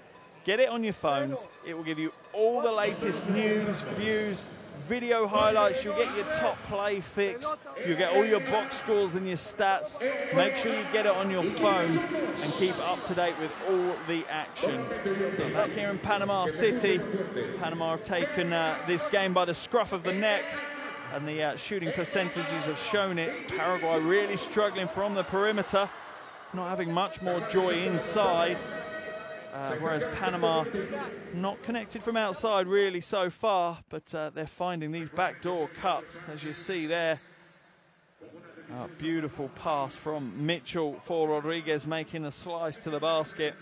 Get it on your phones. It will give you all the latest news, views, video highlights. You'll get your top play fix. You'll get all your box scores and your stats. Make sure you get it on your phone and keep up to date with all the action. Back here in Panama City, Panama have taken this game by the scruff of the neck, and the shooting percentages have shown it. Paraguay really struggling from the perimeter, not having much more joy inside. Whereas Panama not connected from outside really so far, but they're finding these backdoor cuts, as you see there. Beautiful pass from Mitchell for Rodriguez, making the slice to the basket.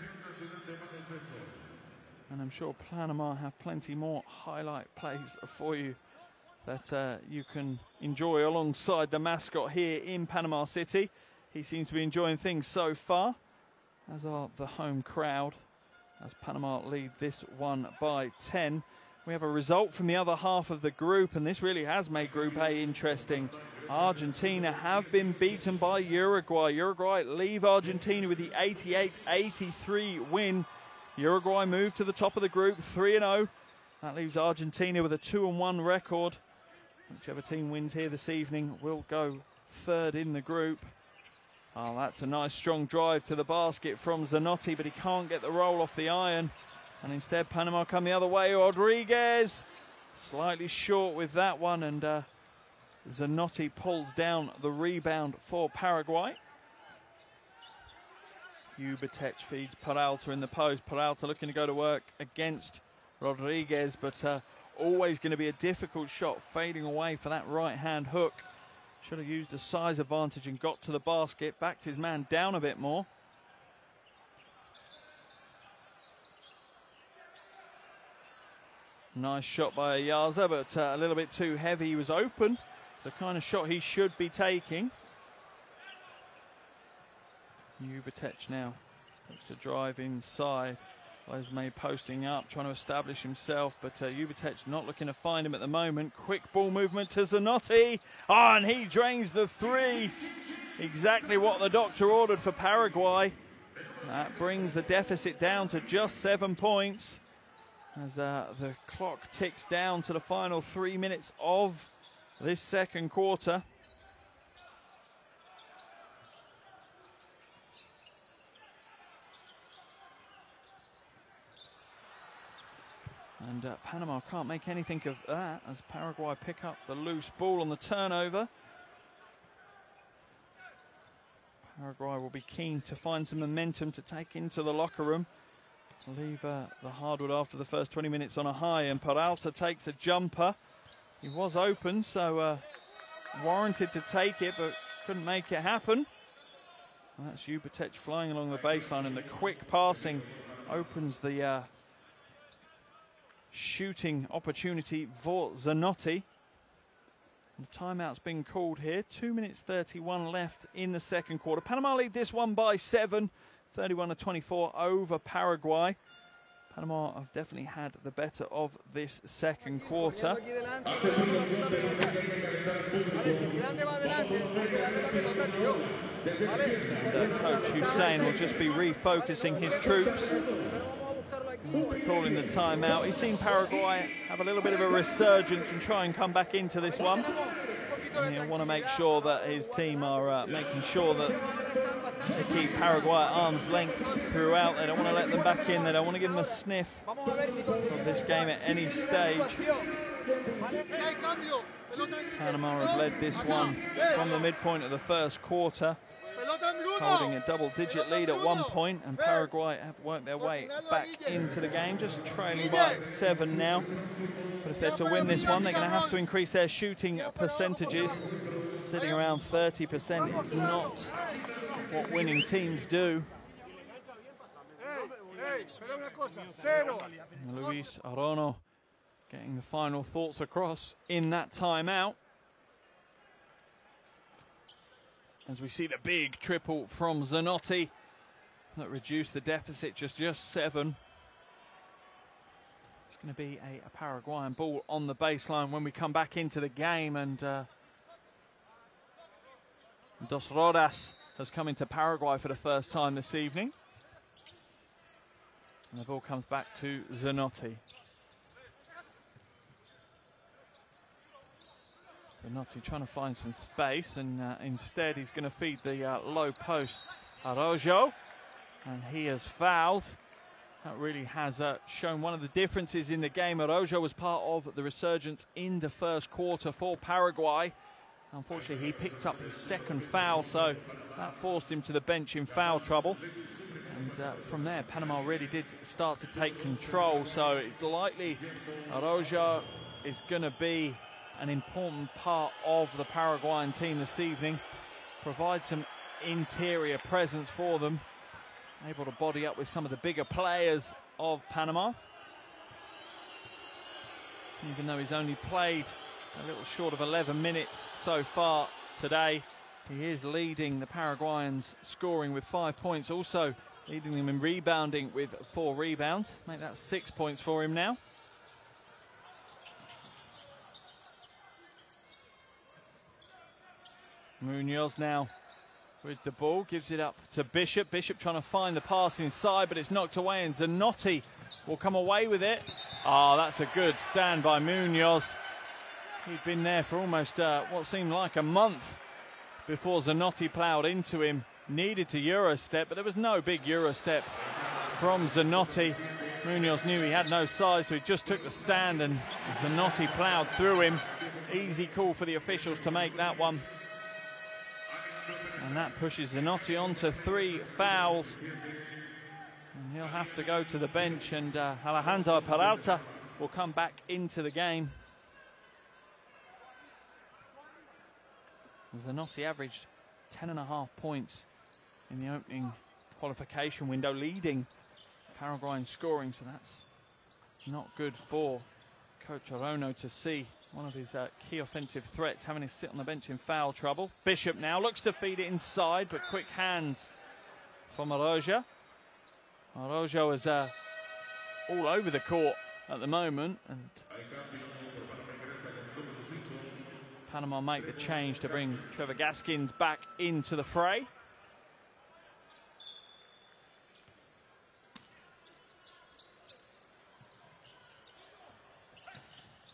And I'm sure Panama have plenty more highlight plays for you that you can enjoy alongside the mascot here in Panama City. He seems to be enjoying things so far, as are the home crowd, as Panama lead this one by 10. We have a result from the other half of the group, and this really has made Group A interesting. Argentina have been beaten by Uruguay. Uruguay leave Argentina with the 88-83 win. Uruguay move to the top of the group, 3-0. That leaves Argentina with a 2-1 record. Whichever team wins here this evening will go third in the group. Oh, that's a nice strong drive to the basket from Zanotti, but he can't get the roll off the iron. And instead, Panama come the other way. Rodriguez slightly short with that one, and Zanotti pulls down the rebound for Paraguay. Juvetech feeds Peralta in the post. Peralta looking to go to work against Rodriguez, but always going to be a difficult shot, fading away for that right-hand hook. Should have used a size advantage and got to the basket, backed his man down a bit more. Nice shot by Ayaza, but a little bit too heavy. He was open. It's the kind of shot he should be taking. Jubicic now looks to drive inside. Lesme posting up, trying to establish himself, but Jubicic not looking to find him at the moment. Quick ball movement to Zanotti. Oh, and he drains the three. Exactly what the doctor ordered for Paraguay. That brings the deficit down to just 7 points as the clock ticks down to the final 3 minutes of this second quarter. And Panama can't make anything of that as Paraguay pick up the loose ball on the turnover. Paraguay will be keen to find some momentum to take into the locker room. Leave the hardwood after the first 20 minutes on a high, and Peralta takes a jumper. He was open, so warranted to take it, but couldn't make it happen. And that's Jubicic flying along the baseline, and the quick passing opens the shooting opportunity for Zanotti. The timeout's been called here. 2 minutes 31 left in the second quarter. Panama lead this one by 7, 31-24 over Paraguay. Panama have definitely had the better of this second quarter. And Coach Hussein will just be refocusing his troops after calling the timeout. He's seen Paraguay have a little bit of a resurgence and try and come back into this one. And he'll want to make sure that his team are making sure that they keep Paraguay at arm's length throughout. They don't want to let them back in. They don't want to give them a sniff of this game at any stage. Panama have led this one from the midpoint of the first quarter, holding a double-digit lead at 1 point, and Paraguay have worked their way back into the game, just trailing by 7 now. But if they're to win this one, they're going to have to increase their shooting percentages. Sitting around 30% is not what winning teams do. Luis Arono getting the final thoughts across in that timeout. As we see the big triple from Zanotti that reduced the deficit just 7. It's going to be a Paraguayan ball on the baseline when we come back into the game, and Dos Rodas has come into Paraguay for the first time this evening. And the ball comes back to Zanotti. Zanotti trying to find some space, and instead he's going to feed the low post Araujo, and he has fouled. That really has shown one of the differences in the game. Araujo was part of the resurgence in the first quarter for Paraguay. Unfortunately, he picked up his second foul, so that forced him to the bench in foul trouble. And from there, Panama really did start to take control, so it's likely Araujo is going to be an important part of the Paraguayan team this evening. Provide some interior presence for them. Able to body up with some of the bigger players of Panama. Even though he's only played a little short of 11 minutes so far today, he is leading the Paraguayans scoring with 5 points. Also leading them in rebounding with 4 rebounds. Make that 6 points for him now. Munoz now with the ball, gives it up to Bishop. Bishop trying to find the pass inside, but it's knocked away, and Zanotti will come away with it. Oh, that's a good stand by Munoz. He'd been there for almost what seemed like a month before Zanotti ploughed into him. Needed to Eurostep, but there was no big Eurostep from Zanotti. Munoz knew he had no size, so he just took the stand, and Zanotti ploughed through him. Easy call for the officials to make that one. And that pushes Zanotti on to 3 fouls. And he'll have to go to the bench, and Alejandro Peralta will come back into the game. Zanotti averaged 10.5 points in the opening qualification window, leading Paraguayan scoring, so that's not good for Coach Orono to see one of his key offensive threats having to sit on the bench in foul trouble. Bishop now looks to feed it inside, but quick hands from Araujo. Araujo is all over the court at the moment, and Panama make the change to bring Trevor Gaskins back into the fray.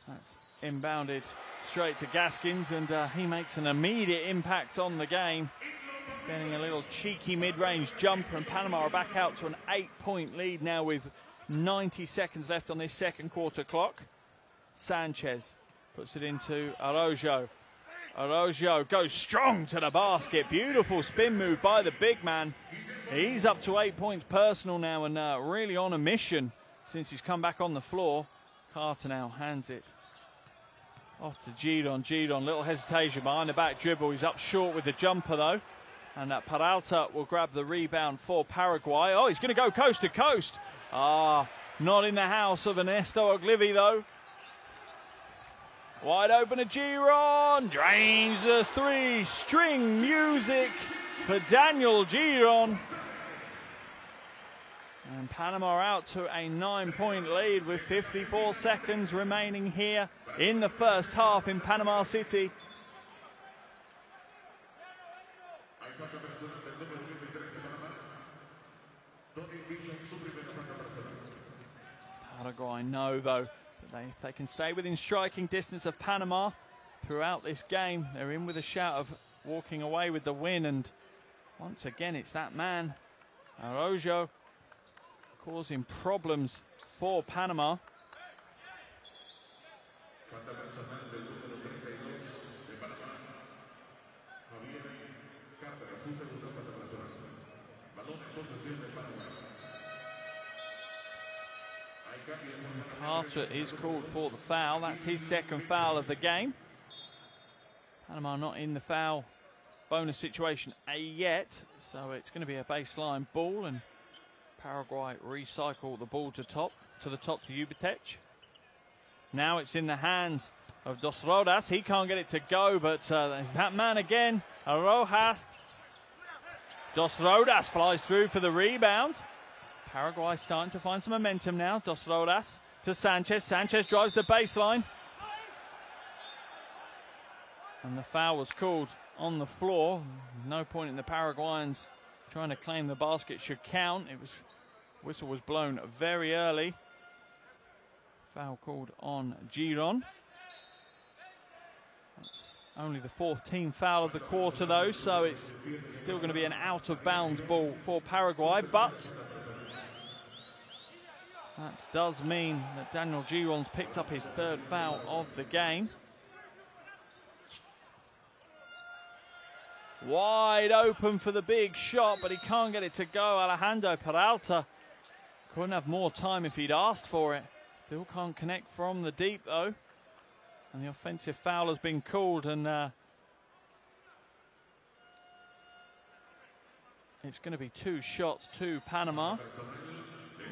That's inbounded straight to Gaskins, and he makes an immediate impact on the game, getting a little cheeky mid-range jumper, and Panama are back out to an 8-point lead now with 90 seconds left on this second quarter clock. Sanchez puts it into Araujo. Araujo goes strong to the basket. Beautiful spin move by the big man. He's up to 8 points personal now, and really on a mission since he's come back on the floor. Carter now hands it off to Giron. Giron, little hesitation behind the back dribble. He's up short with the jumper though. And Peralta will grab the rebound for Paraguay. Oh, he's going to go coast to coast. Not in the house of Ernesto Oglivi though. Wide open to Giron. Drains the three. String music for Daniel Giron. And Panama out to a 9-point lead with 54 seconds remaining here in the first half in Panama City. Paraguay know, though, that if they can stay within striking distance of Panama throughout this game, they're in with a shout of walking away with the win. And once again, it's that man, Araujo, causing problems for Panama. Carter is called for the foul. That's his second foul of the game. Panama not in the foul bonus situation yet, so it's going to be a baseline ball, and Paraguay recycle the ball to the top to Ubitech. Now it's in the hands of Dos Rodas. He can't get it to go, but there's that man again, Arojas. Dos Rodas flies through for the rebound. Paraguay starting to find some momentum now. Dos Rodas to Sanchez. Sanchez drives the baseline. And the foul was called on the floor. No point in the Paraguayans trying to claim the basket should count. Whistle was blown very early. Foul called on Giron. That's only the fourth team foul of the quarter though, so it's still going to be an out of bounds ball for Paraguay, but that does mean that Daniel Giron's picked up his third foul of the game. Wide open for the big shot, but he can't get it to go. Alejandro Peralta couldn't have more time if he'd asked for it. Still can't connect from the deep though. And the offensive foul has been called, and it's going to be two shots to Panama.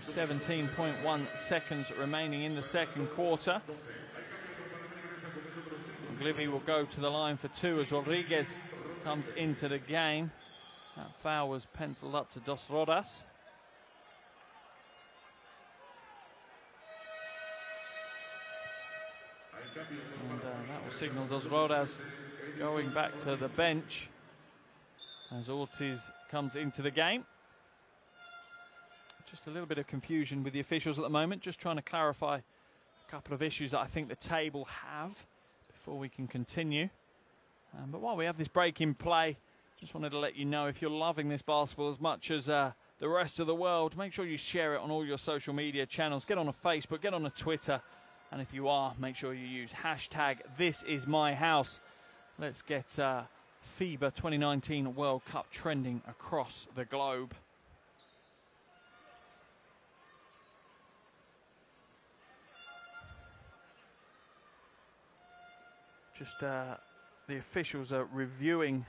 17.1 seconds remaining in the second quarter. Oglivi will go to the line for two as Rodriguez comes into the game. That foul was penciled up to Dos Rodas. And that will signal Dos Rodas going back to the bench as Ortiz comes into the game. Just a little bit of confusion with the officials at the moment, just trying to clarify a couple of issues that I think the table have before we can continue. But while we have this break in play, just wanted to let you know, if you're loving this basketball as much as the rest of the world, make sure you share it on all your social media channels. Get on a Facebook, get on a Twitter, and if you are, make sure you use hashtag #ThisIsMyHouse. Let's get FIBA 2019 World Cup trending across the globe. Just the officials are reviewing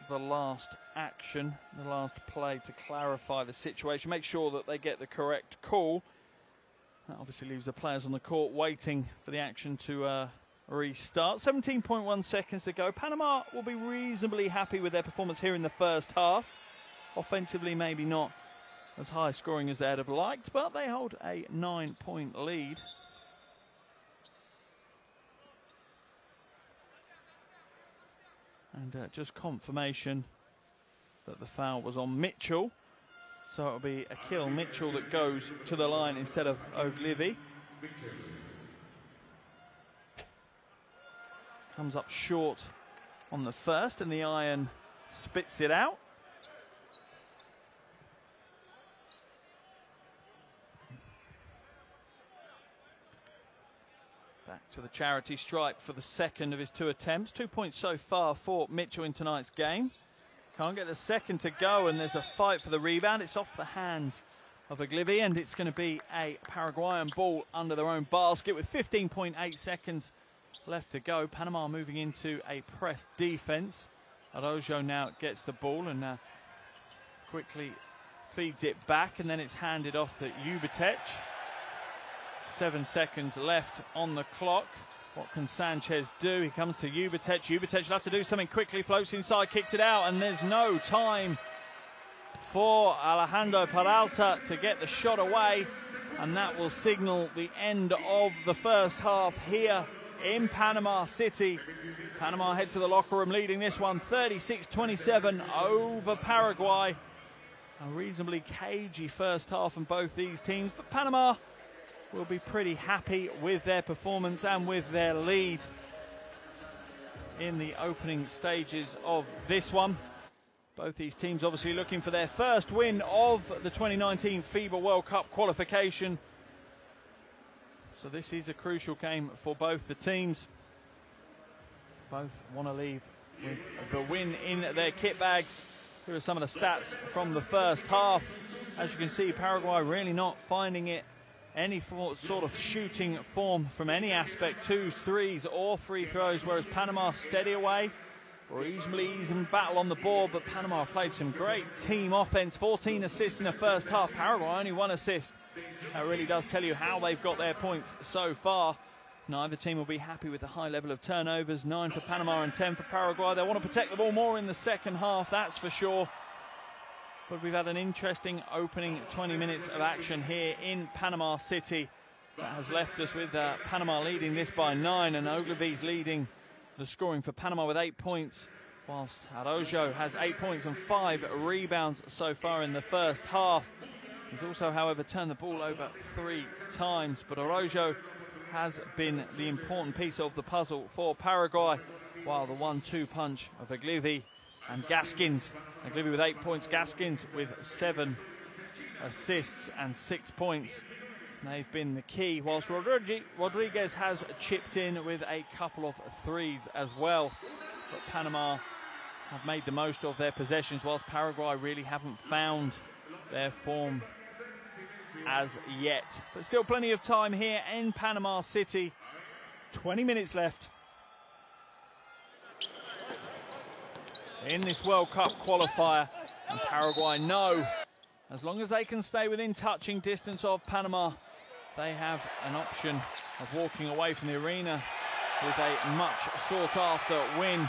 the last action, the last play, to clarify the situation, make sure that they get the correct call. That obviously leaves the players on the court waiting for the action to restart. 17.1 seconds to go. Panama will be reasonably happy with their performance here in the first half. Offensively, maybe not as high scoring as they'd have liked, but they hold a 9-point lead. And just confirmation that the foul was on Mitchell. So it'll be Akil Mitchell that goes to the line instead of Ogilvy. Comes up short on the first, and the iron spits it out. Back to the charity stripe for the second of his 2 attempts. 2 points so far for Mitchell in tonight's game. Can't get the second to go, and there's a fight for the rebound. It's off the hands of Ogilvy, and it's going to be a Paraguayan ball under their own basket with 15.8 seconds left to go. Panama moving into a press defense. Araujo now gets the ball and quickly feeds it back, and then it's handed off to Ubitech. 7 seconds left on the clock. What can Sanchez do? He comes to Ubitech. Ubitech will have to do something quickly. Floats inside, kicks it out, and there's no time for Alejandro Peralta to get the shot away. And that will signal the end of the first half here in Panama City. Panama head to the locker room leading this one 36-27 over Paraguay. A reasonably cagey first half from both these teams, but Panama will be pretty happy with their performance and with their lead in the opening stages of this one. Both these teams obviously looking for their first win of the 2019 FIBA World Cup qualification. So this is a crucial game for both the teams. Both want to leave with the win in their kit bags. Here are some of the stats from the first half. As you can see, Paraguay really not finding it any sort of shooting form from any aspect, 2s, 3s or free throws, whereas Panama steady away, reasonably even battle on the board, but Panama played some great team offense. 14 assists in the first half, Paraguay only 1 assist. That really does tell you how they've got their points so far. Neither team will be happy with the high level of turnovers, 9 for Panama and 10 for Paraguay. They want to protect the ball more in the second half, that's for sure. But we've had an interesting opening 20 minutes of action here in Panama City. That has left us with Panama leading this by 9, and Ogilvy's leading the scoring for Panama with 8 points, whilst Araujo has 8 points and 5 rebounds so far in the first half. He's also, however, turned the ball over 3 times, but Araujo has been the important piece of the puzzle for Paraguay, while the 1-2 punch of Ogilvy and Gaskins. Ogilvy with 8 points, Gaskins with 7 assists and 6 points. They've been the key, whilst Rodriguez has chipped in with a couple of 3s as well. But Panama have made the most of their possessions, whilst Paraguay really haven't found their form as yet. But still plenty of time here in Panama City. 20 minutes left in this World Cup qualifier, and Paraguay know as long as they can stay within touching distance of Panama, they have an option of walking away from the arena with a much sought after win.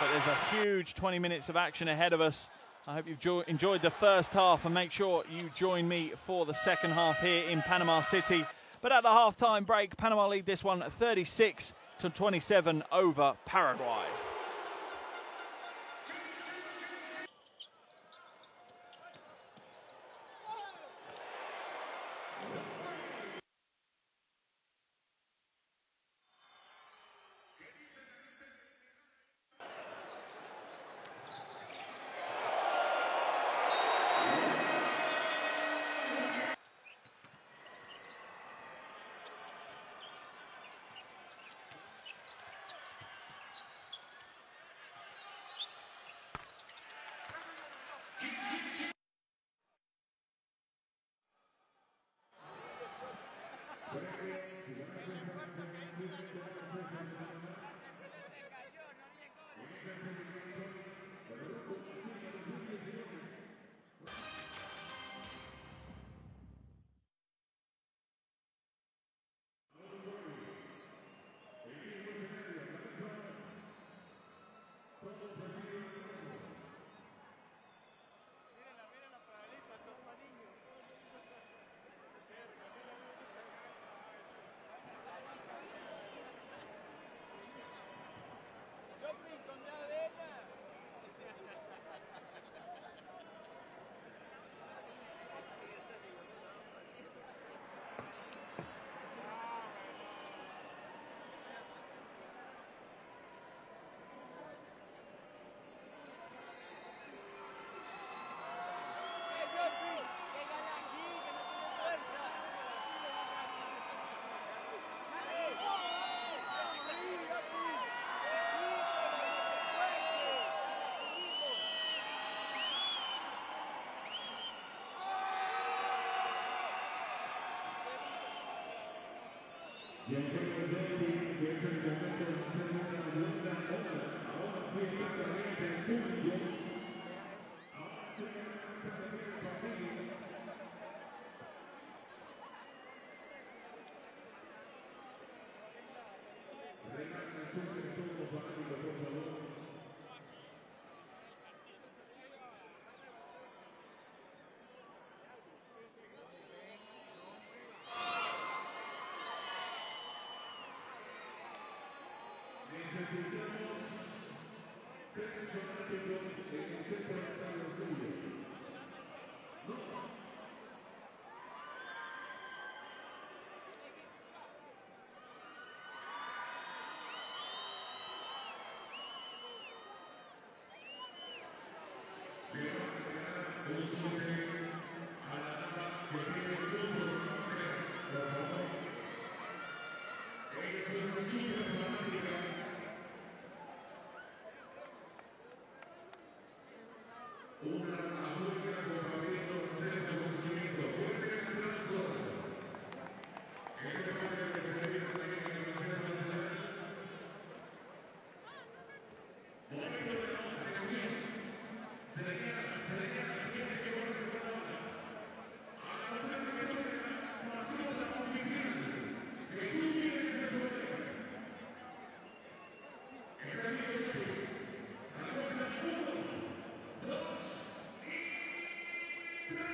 But there's a huge 20 minutes of action ahead of us. I hope you've enjoyed the first half, and make sure you join me for the second half here in Panama City. But at the half-time break, Panama lead this one 36-27 over Paraguay. Y el juego de hoy, que es el momento de hacer una buena obra. Ahora sí, exactamente el público. Ahora sí, exactamente el partido. Regala el suerte a todos los fanáticos, por favor. Necesitamos 3 fanáticos en el centro de la tabla suyo. No. Le van a regalar un sobre a la dama que tiene el curso. Por favor. Ella es una super fanática. Una abuela compartiendo el conocimiento. Fuerte el aplauso. Ese parte que se viene también en el Consejo Nacional. Momento de la atención. Señala, tiene que volver con la bola. A la mujer que toque la mascota oficial. Que tú tienes ese poder. Está bien, la vuelta 1, 2 y 3.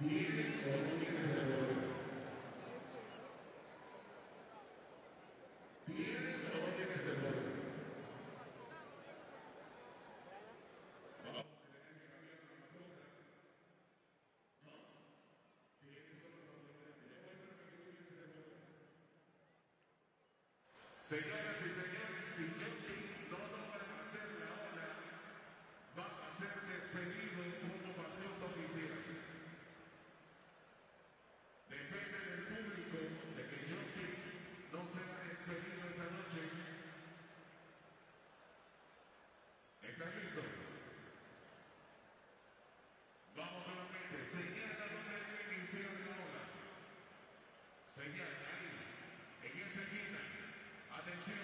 ¿Tienes o no tienes el poder? ¿Tienes o no tienes el poder? Vamos a tener que cambiar la mascota. ¿No? ¿Tienes o no tienes el poder? Demuéstrame que tú tienes el poder. Señoras y señores, si Jockey no logra hacer la ola, va a ser despedido como mascota oficial. Depende del público de que Jockey no sea despedido esta noche. ¿Está listo? Vamos nuevamente. Señala donde debe iniciar la ola. Señala ahí, en esa esquina. Atención.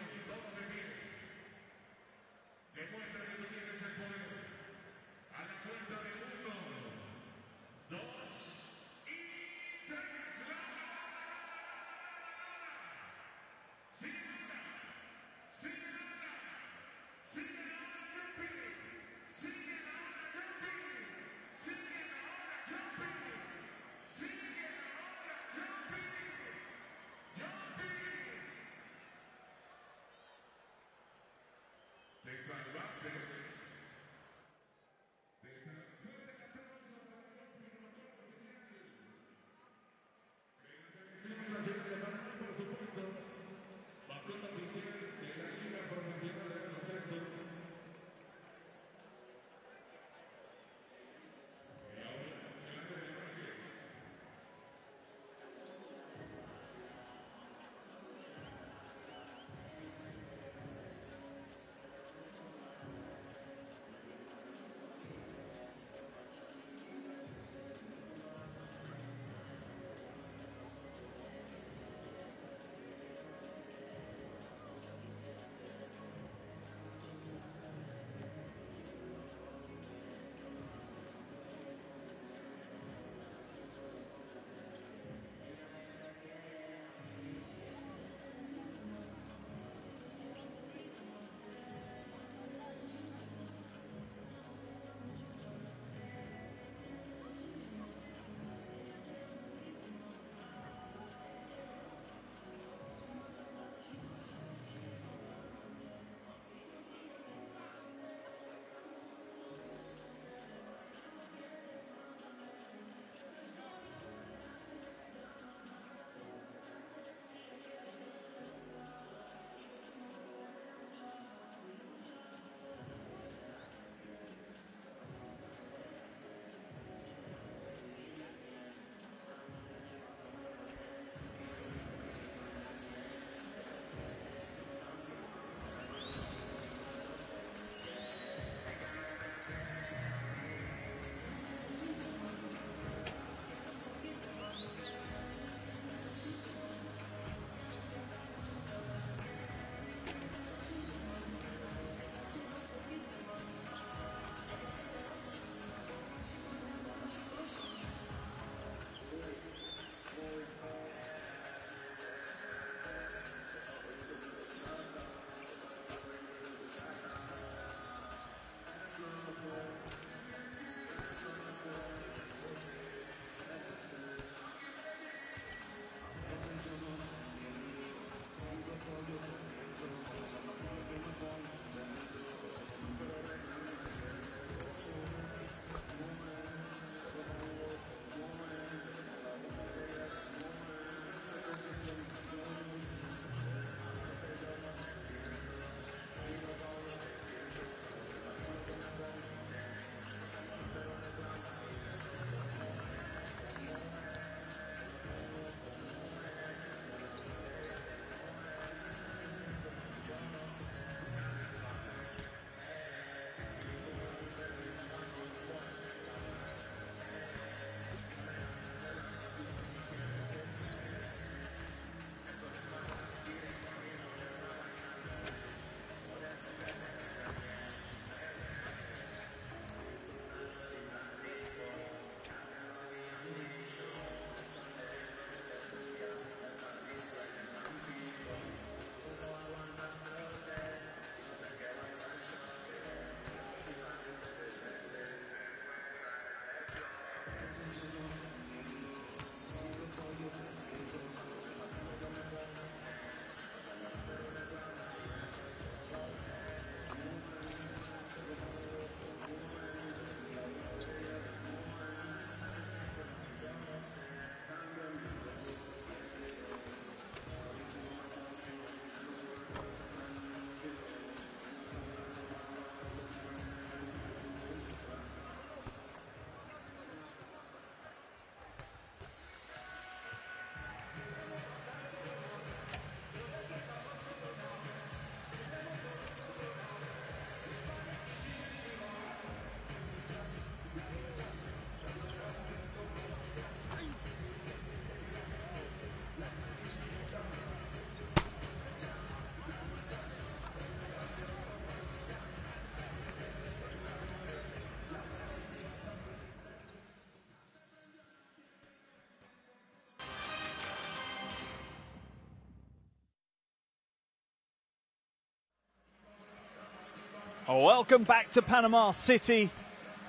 Welcome back to Panama City.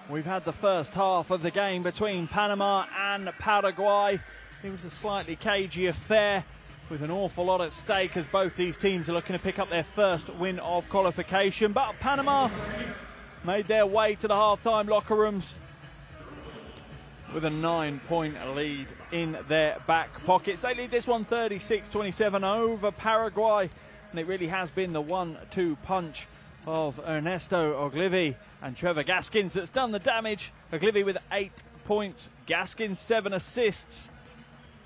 We've had the first half of the game between Panama and Paraguay. It was a slightly cagey affair with an awful lot at stake as both these teams are looking to pick up their first win of qualification. But Panama made their way to the halftime locker rooms with a 9-point lead in their back pockets. They lead this one 36-27 over Paraguay, and it really has been the 1-2 punch of Ernesto Oglivi and Trevor Gaskins that's done the damage. Oglivi with 8 points, Gaskins 7 assists.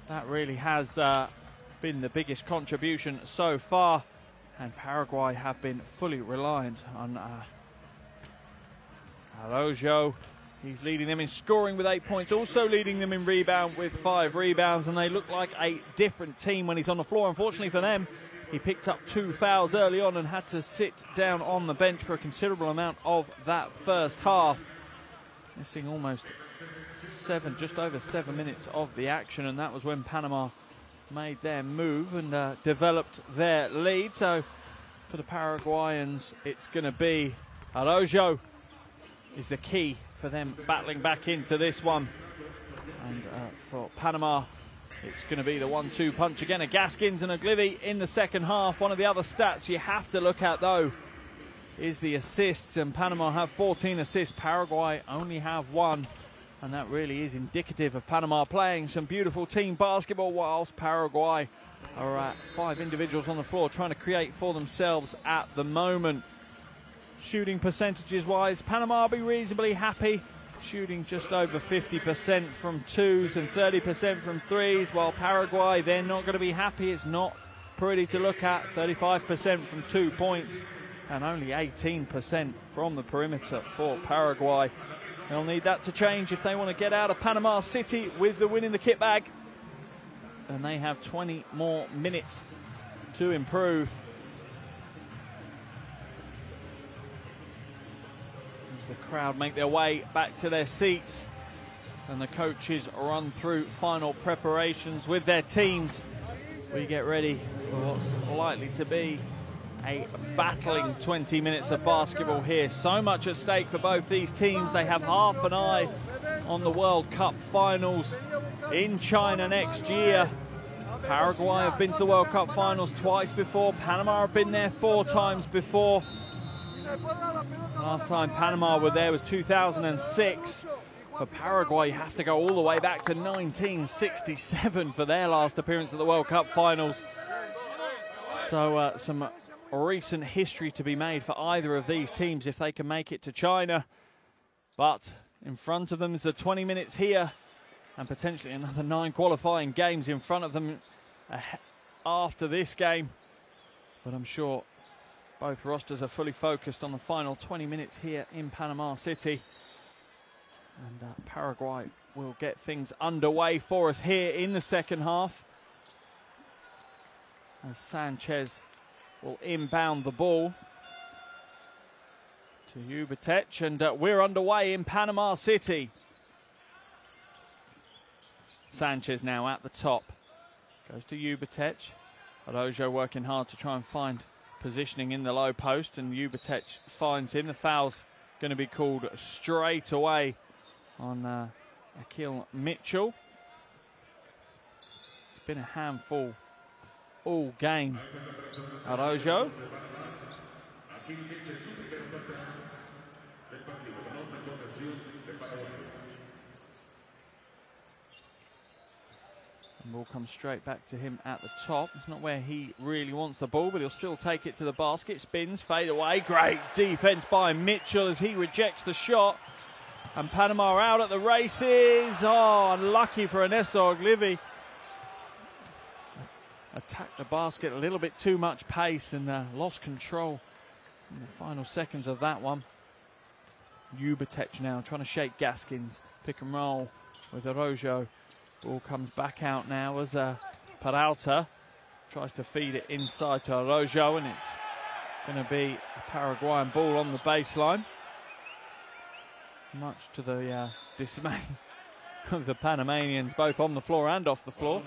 That really has been the biggest contribution so far, and Paraguay have been fully reliant on Araujo. He's leading them in scoring with 8 points, also leading them in rebound with 5 rebounds, and they look like a different team when he's on the floor. Unfortunately for them, he picked up 2 fouls early on and had to sit down on the bench for a considerable amount of that first half, missing almost just over 7 minutes of the action, and that was when Panama made their move and developed their lead. So for the Paraguayans, it's going to be Araujo is the key for them battling back into this one, and for Panama, it's going to be the 1-2 punch again of Gaskins and Oglivi in the second half. One of the other stats you have to look at, though, is the assists, and Panama have 14 assists, Paraguay only have 1, and that really is indicative of Panama playing some beautiful team basketball, whilst Paraguay are at 5 individuals on the floor trying to create for themselves at the moment. Shooting percentages wise, Panama will be reasonably happy, shooting just over 50% from 2s and 30% from 3s, while Paraguay, they're not going to be happy. It's not pretty to look at. 35% from 2 points and only 18% from the perimeter for Paraguay. They'll need that to change if they want to get out of Panama City with the win in the kit bag. And they have 20 more minutes to improve. The crowd make their way back to their seats and the coaches run through final preparations with their teams. We get ready for what's likely to be a battling 20 minutes of basketball here. So much at stake for both these teams. They have half an eye on the World Cup finals in China next year. Paraguay have been to the World Cup finals twice before. Panama have been there 4 times before. Last time Panama were there was 2006. For Paraguay, you have to go all the way back to 1967 for their last appearance at the World Cup finals. So some recent history to be made for either of these teams if they can make it to China. But in front of them is the 20 minutes here and potentially another 9 qualifying games in front of them after this game. But I'm sure both rosters are fully focused on the final 20 minutes here in Panama City. And Paraguay will get things underway for us here in the second half, as Sanchez will inbound the ball to Ubetech, and we're underway in Panama City. Sanchez now at the top. Goes to Ubetech. Araujo working hard to try and find positioning in the low post, and Ubetech finds him. The foul's going to be called straight away on Akil Mitchell. It's been a handful all game, Araujo. And ball comes straight back to him at the top. It's not where he really wants the ball, but he'll still take it to the basket. Spins, fade away. Great defense by Mitchell as he rejects the shot. And Panama are out at the races. Oh, unlucky for Ernesto Oglivi. Attacked the basket a little bit too much pace and lost control in the final seconds of that one. Ubetech now trying to shake Gaskins. Pick and roll with Araujo. Ball comes back out now as Peralta tries to feed it inside to Araujo, and it's going to be a Paraguayan ball on the baseline. Much to the dismay of the Panamanians, both on the floor and off the floor.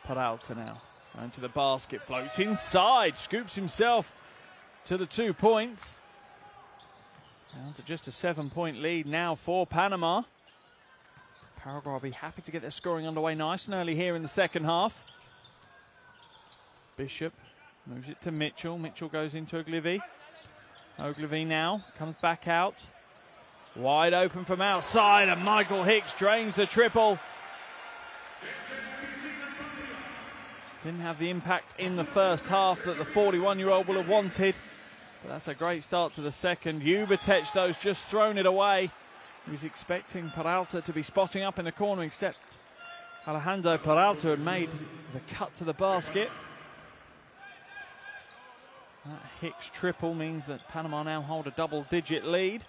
Peralta now. Going to the basket, floats inside, scoops himself to the 2 points. Down to just a 7-point lead now for Panama. Paraguay will be happy to get their scoring underway nice and early here in the second half. Bishop moves it to Mitchell. Mitchell goes into Ogilvy. Ogilvy now comes back out. Wide open from outside, and Michael Hicks drains the triple. Didn't have the impact in the first half that the 41-year-old will have wanted. But that's a great start to the second. Ubetech, though, has just thrown it away. He was expecting Peralta to be spotting up in the corner, except Alejandro Peralta had made the cut to the basket. That Hicks triple means that Panama now hold a double-digit lead.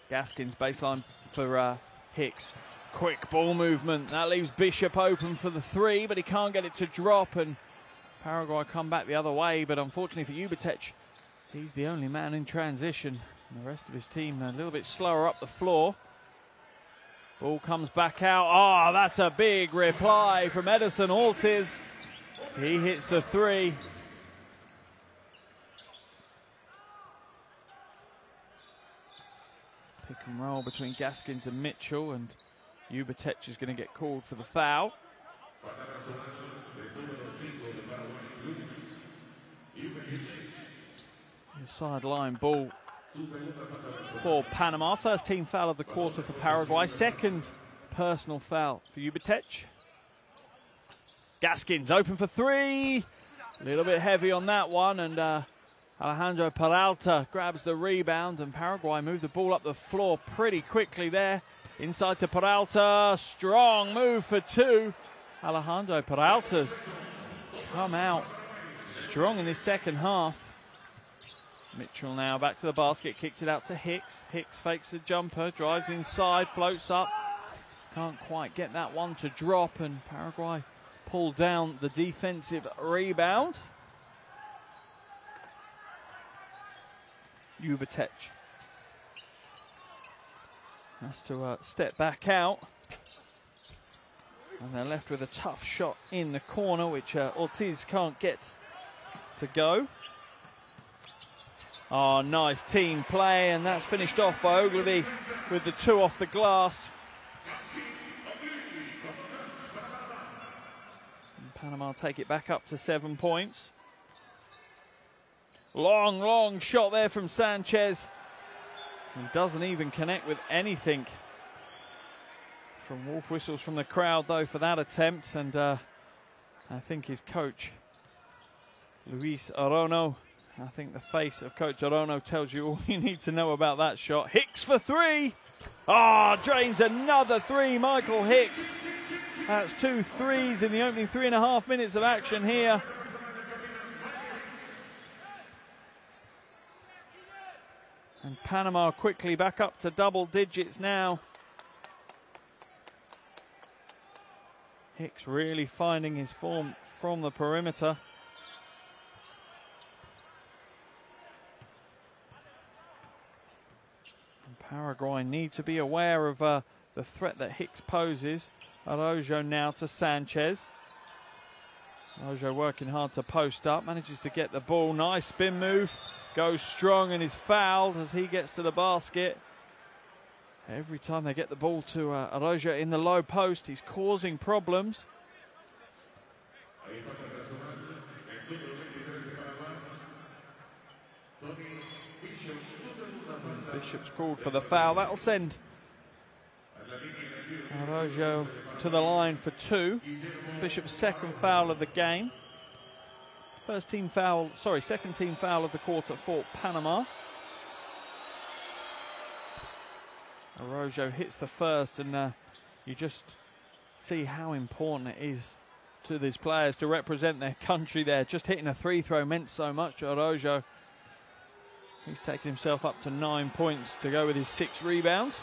Gaskins baseline for Hicks. Quick ball movement. That leaves Bishop open for the 3, but he can't get it to drop, and Paraguay come back the other way. But unfortunately for Ubetech, he's the only man in transition. And the rest of his team a little bit slower up the floor. Ball comes back out. Oh, that's a big reply from Edison Ortiz. He hits the 3. Pick and roll between Gaskins and Mitchell, and Ubetech is going to get called for the foul. The sideline ball for Panama. First team foul of the quarter for Paraguay. Second personal foul for Ubetech. Gaskins open for 3. A little bit heavy on that one, and Alejandro Peralta grabs the rebound, and Paraguay move the ball up the floor pretty quickly there. Inside to Peralta, strong move for 2. Alejandro Peralta's come out strong in this second half. Mitchell now back to the basket, kicks it out to Hicks. Hicks fakes the jumper, drives inside, floats up. Can't quite get that one to drop, and Paraguay pull down the defensive rebound. Ubetech has to step back out, and they're left with a tough shot in the corner, which Ortiz can't get to go. Oh, nice team play, and that's finished off by Ogilvy with the 2 off the glass. And Panama take it back up to 7 points. Long shot there from Sanchez. He doesn't even connect with anything. From wolf whistles from the crowd, though, for that attempt. And I think his coach, Luis Arono, I think the face of Coach Arono tells you all you need to know about that shot. Hicks for 3. Ah, drains another 3, Michael Hicks. That's 2 threes in the opening 3.5 minutes of action here. And Panama quickly back up to double digits now. Hicks really finding his form from the perimeter. And Paraguay need to be aware of the threat that Hicks poses. Araujo now to Sanchez. Araujo working hard to post up, manages to get the ball. Nice spin move. Goes strong and is fouled as he gets to the basket. Every time they get the ball to Araujo in the low post, he's causing problems. Bishop's called for the foul. That'll send Araujo to the line for 2. Bishop's second foul of the game. Second team foul of the quarter for Panama. Araujo hits the first, and you just see how important it is to these players to represent their country there. Just hitting a 3-throw meant so much to Araujo. He's taken himself up to 9 points to go with his 6 rebounds.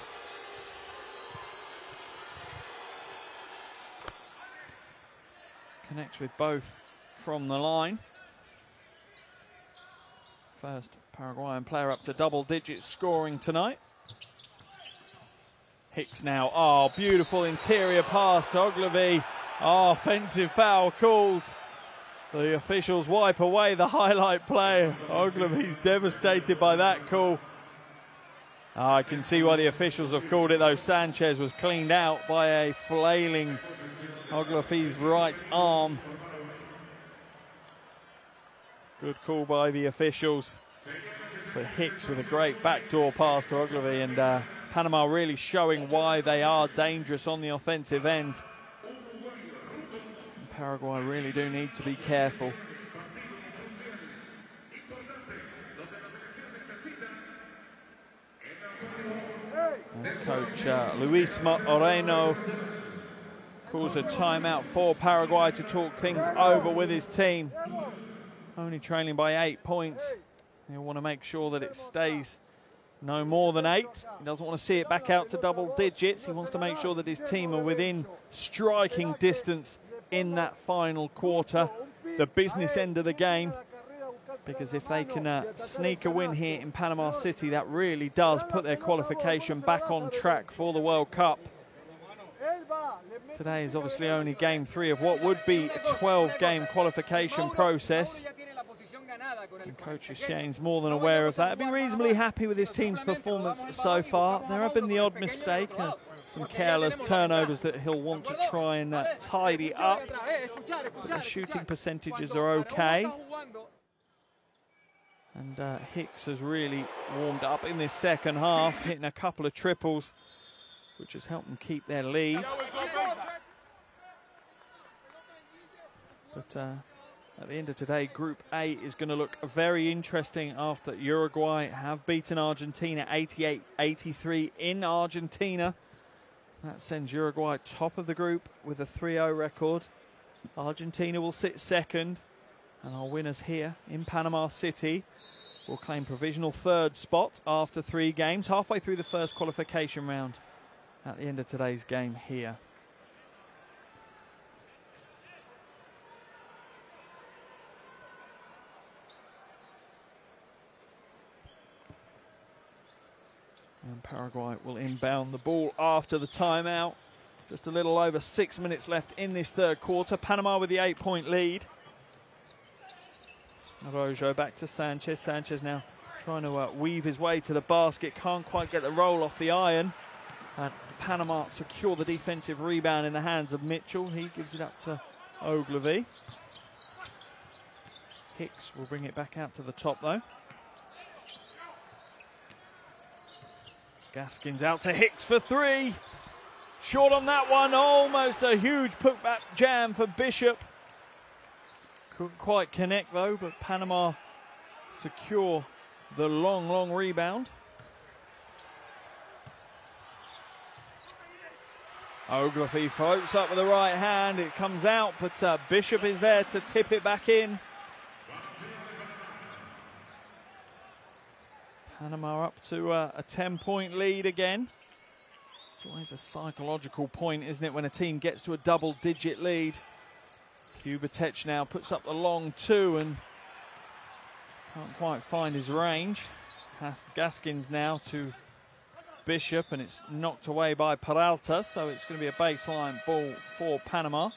Connects with both from the line. First Paraguayan player up to double digits scoring tonight. Hicks now. Oh, beautiful interior pass to Ogilvy. Oh, offensive foul called. The officials wipe away the highlight play. Ogilvy's devastated by that call. Oh, I can see why the officials have called it, though. Sanchez was cleaned out by a flailing Ogilvy's right arm. Good call by the officials. But Hicks with a great backdoor pass to Ogilvy, and Panama really showing why they are dangerous on the offensive end. And Paraguay really do need to be careful. As coach Luis Moreno calls a timeout for Paraguay to talk things over with his team. Only trailing by 8 points. He'll want to make sure that it stays no more than 8. He doesn't want to see it back out to double digits. He wants to make sure that his team are within striking distance in that final quarter, the business end of the game. Because if they can sneak a win here in Panama City, that really does put their qualification back on track for the World Cup. Today is obviously only game 3 of what would be a 12-game qualification process. And Coach Shane's more than aware of that. I've been reasonably happy with his team's performance so far. There have been the odd mistake, some careless turnovers that he'll want to try and tidy up. But the shooting percentages are okay. And Hicks has really warmed up in this second half, hitting a couple of triples, which has helped them keep their lead. But at the end of today, Group A is going to look very interesting after Uruguay have beaten Argentina 88-83 in Argentina. That sends Uruguay top of the group with a 3-0 record. Argentina will sit second, and our winners here in Panama City will claim provisional 3rd spot after 3 games, halfway through the first qualification round at the end of today's game here. And Paraguay will inbound the ball after the timeout. Just a little over 6 minutes left in this 3rd quarter. Panama with the 8-point lead. Araujo back to Sanchez. Sanchez now trying to weave his way to the basket. Can't quite get the roll off the iron. And Panama secure the defensive rebound in the hands of Mitchell. He gives it up to Ogilvy. Hicks will bring it back out to the top, though. Gaskins out to Hicks for 3. Short on that one. Almost a huge putback jam for Bishop. Couldn't quite connect, though, but Panama secure the long rebound. Ogilvy floats up with the right hand. It comes out, but Bishop is there to tip it back in. Panama up to a 10-point lead again. It's always a psychological point, isn't it, when a team gets to a double-digit lead. Kubatech now puts up the long 2 and can't quite find his range. Gaskins now to Bishop, and it's knocked away by Peralta, so it's going to be a baseline ball for Panama.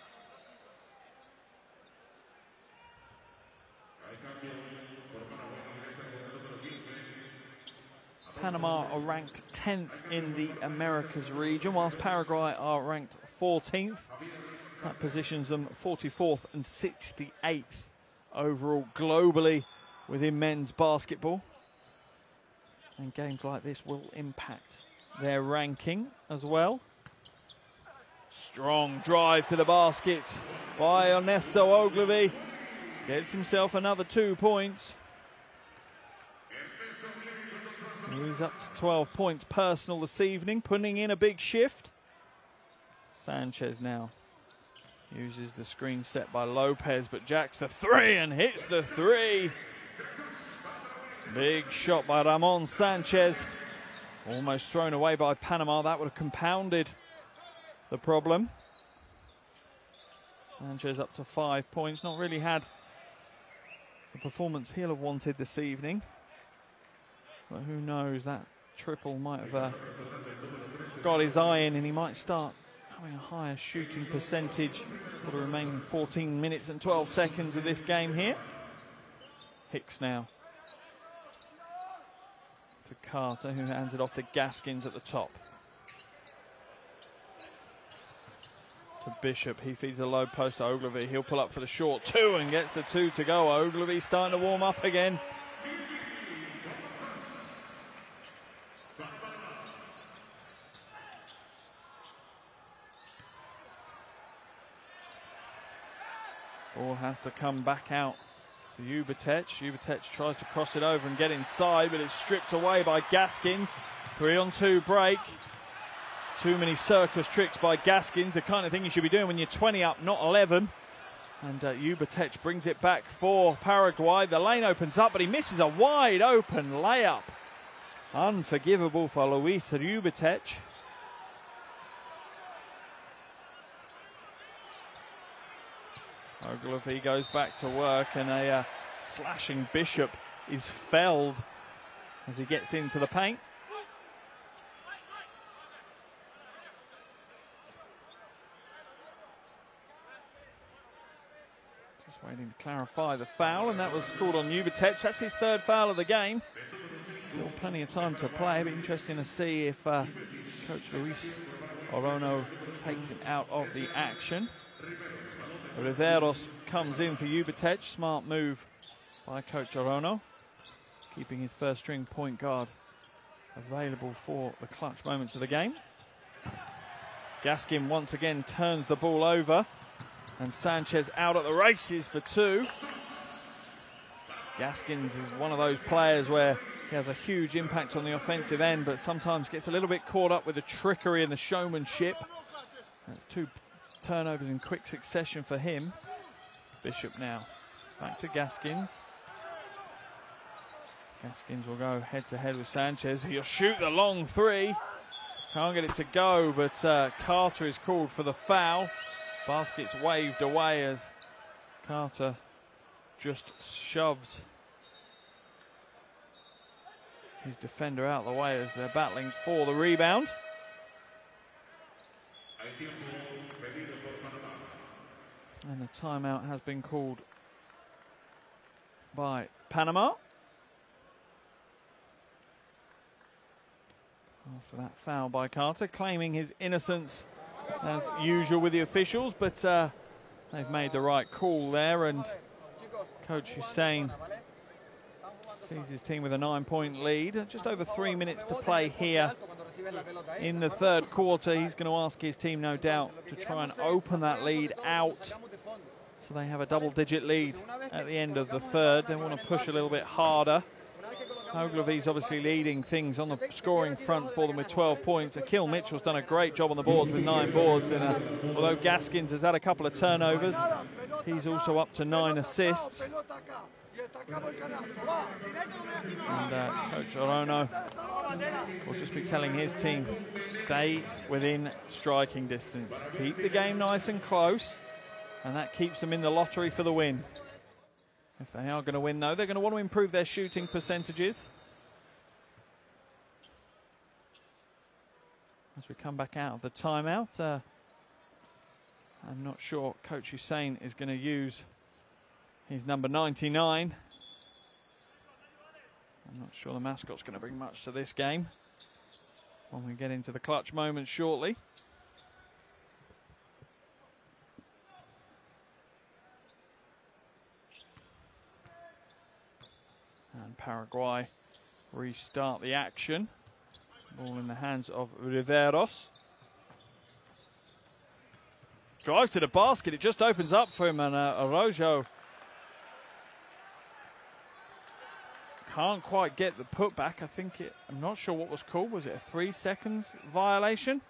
Panama are ranked 10th in the Americas region, whilst Paraguay are ranked 14th. That positions them 44th and 68th overall globally within men's basketball. And games like this will impact their ranking as well. Strong drive to the basket by Ernesto Ogilvy. Gets himself another 2 points. He's up to 12 points personal this evening, putting in a big shift. Sanchez now uses the screen set by Lopez, but jacks the 3 and hits the 3. Big shot by Ramon Sanchez. Almost thrown away by Panama. That would have compounded the problem. Sanchez up to 5 points. Not really had the performance he'll have wanted this evening. But who knows, that triple might have got his eye in, and he might start having a higher shooting percentage for the remaining 14 minutes and 12 seconds of this game here. Hicks now to Carter, who hands it off to Gaskins at the top. To Bishop, he feeds a low post to Ogilvy. He'll pull up for the short two and gets the two to go. Ogilvy starting to warm up again. Ball has to come back out to Jubicic. Jubicic tries to cross it over and get inside, but it's stripped away by Gaskins. 3-on-2 break. Too many circus tricks by Gaskins, the kind of thing you should be doing when you're 20 up, not 11. And Jubicic brings it back for Paraguay. The lane opens up, but he misses a wide open layup. Unforgivable for Luis Jubicic. Ogilvy goes back to work, and a slashing Bishop is felled as he gets into the paint. Just waiting to clarify the foul, and that was called on Jubicic. That's his third foul of the game. Still plenty of time to play. It'll be interesting to see if Coach Luis Orono takes him out of the action. Riveros comes in for Jubicic. Smart move by Coach Orono, keeping his first string point guard available for the clutch moments of the game. Gaskin once again turns the ball over, and Sanchez out at the races for two. Gaskins is one of those players where he has a huge impact on the offensive end, but sometimes gets a little bit caught up with the trickery and the showmanship. That's two turnovers in quick succession for him. Bishop now back to Gaskins. Gaskins will go head-to-head with Sanchez. He'll shoot the long three. Can't get it to go, but Carter is called for the foul. Basket's waved away as Carter just shoves his defender out of the way as they're battling for the rebound. And the timeout has been called by Panama. After that foul by Carter, claiming his innocence as usual with the officials, but they've made the right call there, and Coach Hussein sees his team with a 9-point lead. Just over 3 minutes to play here in the third quarter. He's going to ask his team, no doubt, to try and open that lead out so they have a double-digit lead at the end of the third. They want to push a little bit harder. Ogilvy's obviously leading things on the scoring front for them with 12 points. Akil Mitchell's done a great job on the boards with 9 boards. And although Gaskins has had a couple of turnovers, he's also up to 9 assists. And Coach Orono will just be telling his team, stay within striking distance. Keep the game nice and close, and that keeps them in the lottery for the win. If they are going to win, though, they're going to want to improve their shooting percentages. As we come back out of the timeout, I'm not sure Coach Hussein is going to use his number 99. I'm not sure the mascot's going to bring much to this game when we get into the clutch moments shortly. And Paraguay restart the action. Ball in the hands of Riveros. Drives to the basket. It just opens up for him, and Araujo can't quite get the putback. I'm not sure what was called. Was it a 3 seconds violation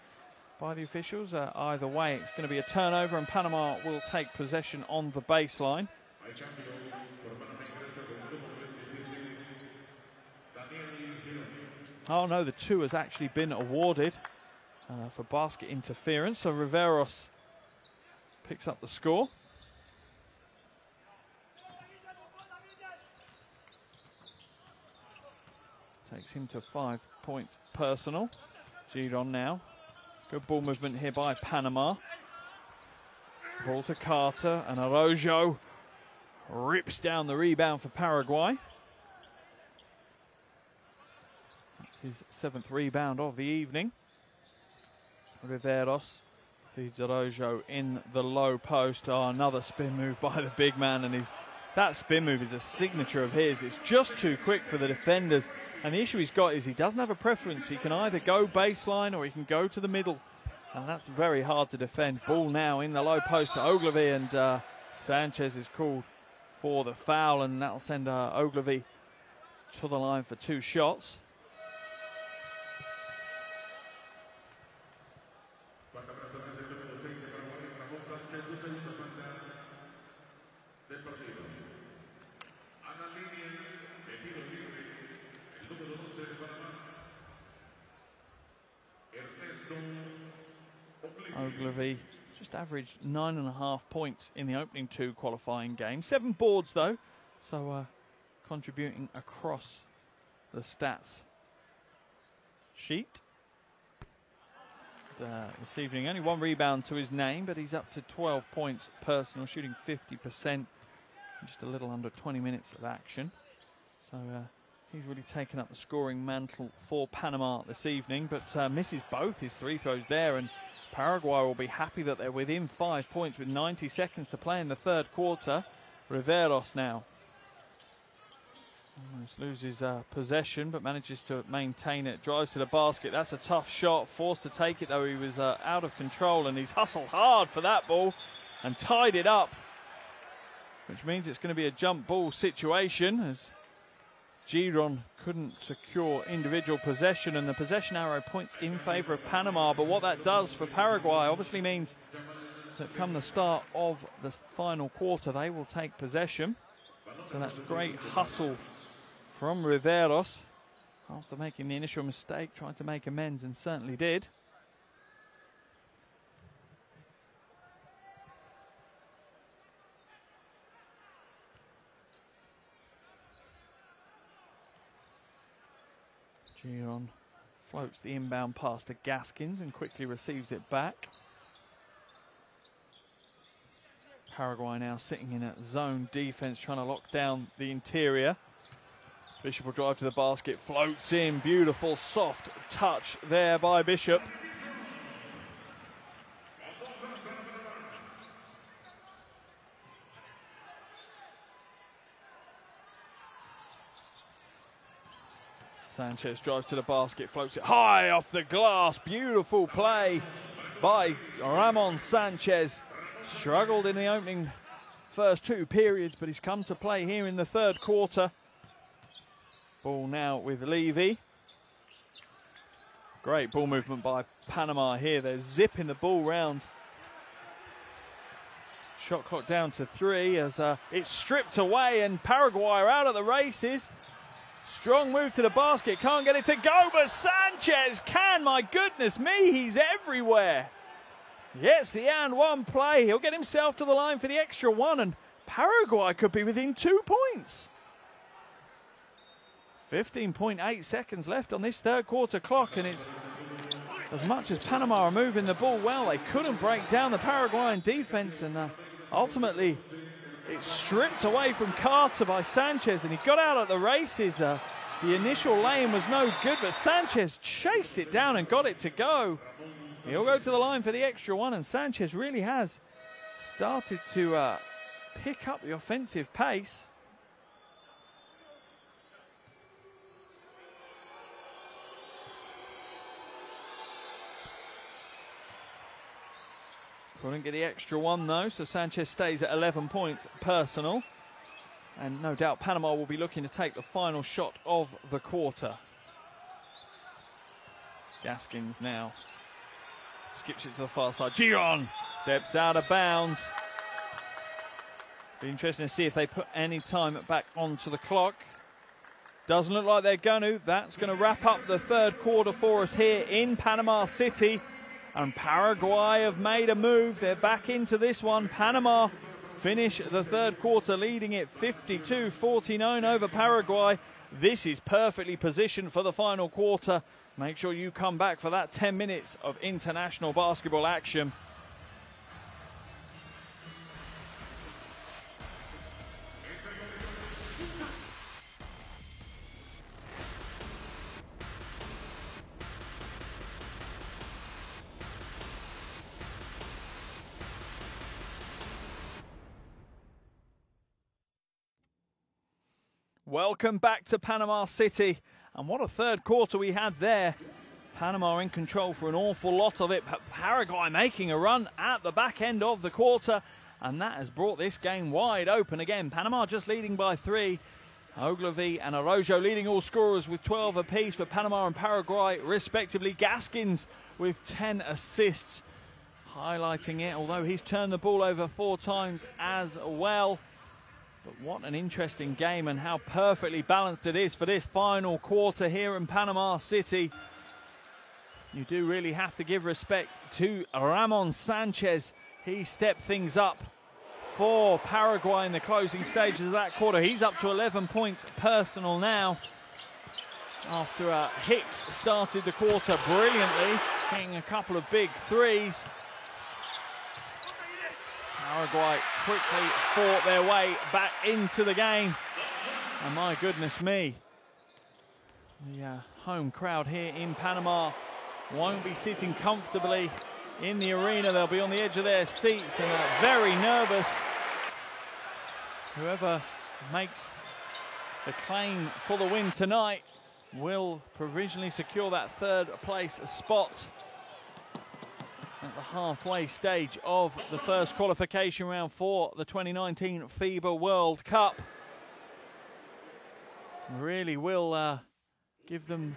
by the officials? Either way, it's going to be a turnover, and Panama will take possession on the baseline. Oh no, the 2 has actually been awarded for basket interference. So Riveros picks up the score. Takes him to 5 points personal. Giron now. Good ball movement here by Panama. Ball to Carter, and Araujo rips down the rebound for Paraguay. That's his 7th rebound of the evening. Riveros feeds Araujo in the low post. Oh, another spin move by the big man, and that spin move is a signature of his. It's just too quick for the defenders, and the issue he's got is he doesn't have a preference. He can either go baseline or he can go to the middle, and that's very hard to defend. Ball now in the low post to Ogilvy, and Sanchez is called for the foul, and that'll send Ogilvy to the line for 2 shots. Ogilvy just averaged 9.5 points in the opening 2 qualifying games. 7 boards though, so contributing across the stats sheet. This evening only 1 rebound to his name, but he's up to 12 points personal, shooting 50%, just a little under 20 minutes of action. So he's really taken up the scoring mantle for Panama this evening, but misses both his 3 throws there, and Paraguay will be happy that they're within 5 points with 90 seconds to play in the 3rd quarter. Riveros now almost loses possession, but manages to maintain it. Drives to the basket. That's a tough shot. Forced to take it, though. He was out of control, and he's hustled hard for that ball and tied it up, which means it's going to be a jump ball situation, as Giron couldn't secure individual possession, and the possession arrow points in favour of Panama. But what that does for Paraguay obviously means that come the start of the final quarter, they will take possession. So that's great hustle from Riveros after making the initial mistake, trying to make amends, and certainly did. Giron floats the inbound pass to Gaskins and quickly receives it back. Paraguay now sitting in a zone defense, trying to lock down the interior. Bishop will drive to the basket, floats in. Beautiful soft touch there by Bishop. Sanchez drives to the basket, floats it high off the glass. Beautiful play by Ramon Sanchez. Struggled in the opening first 2 periods, but he's come to play here in the 3rd quarter. Ball now with Levy. Great ball movement by Panama here. They're zipping the ball round. Shot clock down to 3 as it's stripped away, and Paraguay are out of the races. Strong move to the basket, can't get it to go, but Sanchez can. My goodness me, he's everywhere. Gets the and 1 play. He'll get himself to the line for the extra 1, and Paraguay could be within 2 points. 15.8 seconds left on this 3rd quarter clock, and it's as much as Panama are moving the ball well, they couldn't break down the Paraguayan defense, and ultimately it's stripped away from Carter by Sanchez, and he got out at the races. The initial lane was no good, but Sanchez chased it down and got it to go. He'll go to the line for the extra 1, and Sanchez really has started to pick up the offensive pace. Couldn't get the extra 1 though, so Sanchez stays at 11 points personal. And no doubt Panama will be looking to take the final shot of the quarter. Gaskins now skips it to the far side. Giron steps out of bounds. Be interesting to see if they put any time back onto the clock. Doesn't look like they're going to. That's going to wrap up the 3rd quarter for us here in Panama City. And Paraguay have made a move. They're back into this one. Panama finish the 3rd quarter leading it 52-49 over Paraguay. This is perfectly positioned for the final quarter. Make sure you come back for that 10 minutes of international basketball action. Welcome back to Panama City, and what a third quarter we had there. Panama in control for an awful lot of it, but Paraguay making a run at the back end of the quarter, and that has brought this game wide open again. Panama just leading by 3. Ogilvy and Araujo leading all scorers with 12 apiece for Panama and Paraguay respectively. Gaskins with 10 assists, highlighting it, although he's turned the ball over 4 times as well. But what an interesting game, and how perfectly balanced it is for this final quarter here in Panama City. You do really have to give respect to Ramon Sanchez. He stepped things up for Paraguay in the closing stages of that quarter. He's up to 11 points personal now, after Hicks started the quarter brilliantly, hitting a couple of big threes. Paraguay quickly fought their way back into the game. And my goodness me, the home crowd here in Panama won't be sitting comfortably in the arena. They'll be on the edge of their seats and are very nervous. Whoever makes the claim for the win tonight will provisionally secure that third place spot at the halfway stage of the first qualification round for the 2019 FIBA World Cup. Really will give them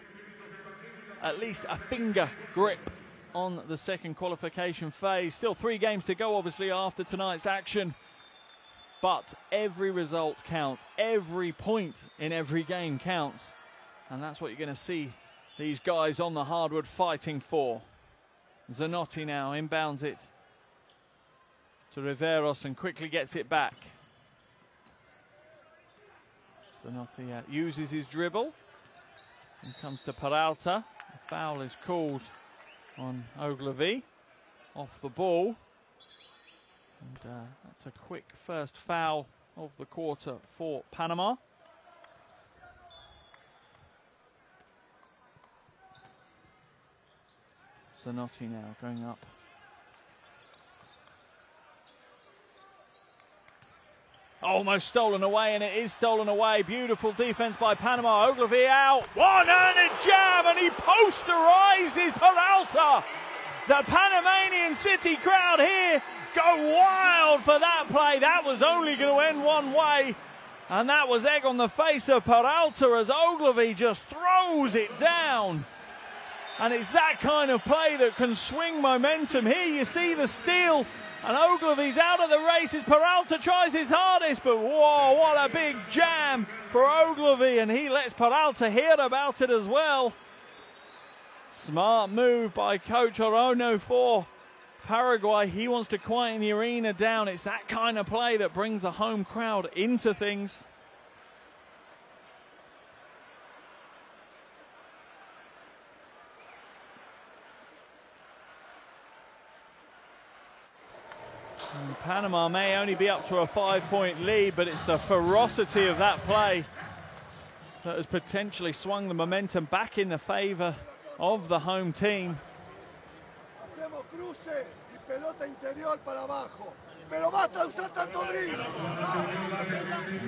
at least a finger grip on the second qualification phase. Still 3 games to go, obviously, after tonight's action. But every result counts. Every point in every game counts. And that's what you're going to see these guys on the hardwood fighting for. Zanotti now inbounds it to Riveros and quickly gets it back. Zanotti uses his dribble and comes to Peralta. The foul is called on Ogilvy off the ball. And that's a quick first foul of the quarter for Panama. Zanotti now going up. Almost stolen away, and it is stolen away. Beautiful defense by Panama. Ogilvy out. One-handed jam, and he posterizes Peralta. The Panamanian City crowd here go wild for that play. That was only going to end one way, and that was egg on the face of Peralta as Ogilvy just throws it down. And it's that kind of play that can swing momentum. Here you see the steal, and Ogilvy's out of the races. Peralta tries his hardest, but whoa, what a big jam for Ogilvy, and he lets Peralta hear about it as well. Smart move by Coach Orono for Paraguay. He wants to quieten the arena down. It's that kind of play that brings the home crowd into things. And Panama may only be up to a 5-point lead, but it's the ferocity of that play that has potentially swung the momentum back in the favor of the home team.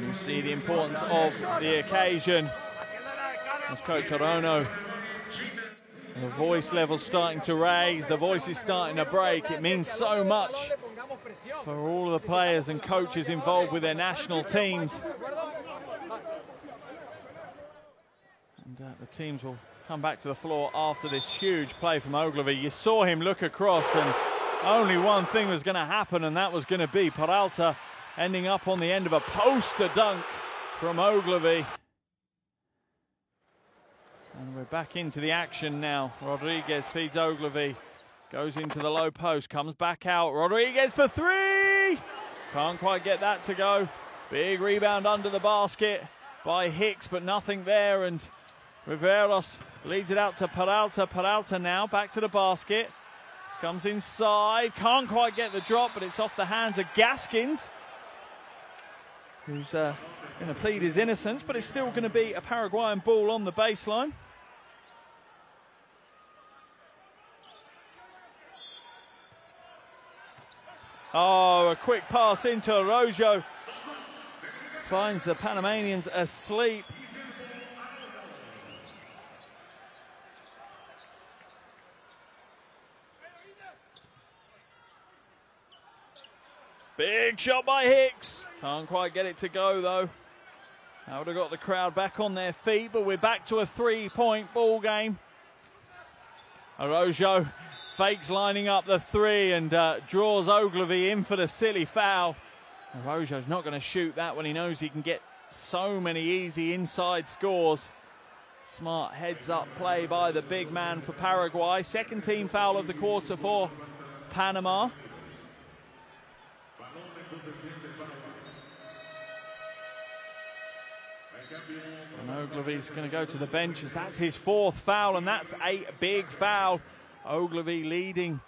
You see the importance of the occasion as Coach Orono, the voice level starting to raise, the voice is starting to break. It means so much for all of the players and coaches involved with their national teams. And the teams will come back to the floor after this huge play from Ogilvy. You saw him look across, and only one thing was going to happen, and that was going to be Peralta ending up on the end of a poster dunk from Ogilvy. And we're back into the action now. Rodriguez feeds Ogilvy, goes into the low post, comes back out. Rodriguez for 3! Can't quite get that to go. Big rebound under the basket. by Hicks, but nothing there, and Riveros leads it out to Peralta. Peralta now back to the basket. Comes inside, can't quite get the drop, but it's off the hands of Gaskins, who's going to plead his innocence, but it's still going to be a Paraguayan ball on the baseline. Oh, a quick pass into Araujo. Finds the Panamanians asleep. Big shot by Hicks. Can't quite get it to go, though. That would have got the crowd back on their feet, but we're back to a 3-point ball game. Araujo fakes lining up the three and draws Ogilvy in for the silly foul. Araujo's not going to shoot that when he knows he can get so many easy inside scores. Smart heads-up play by the big man for Paraguay. Second team foul of the quarter for Panama. And Ogilvy's going to go to the bench as that's his fourth foul, and that's a big foul. Ogilvy leading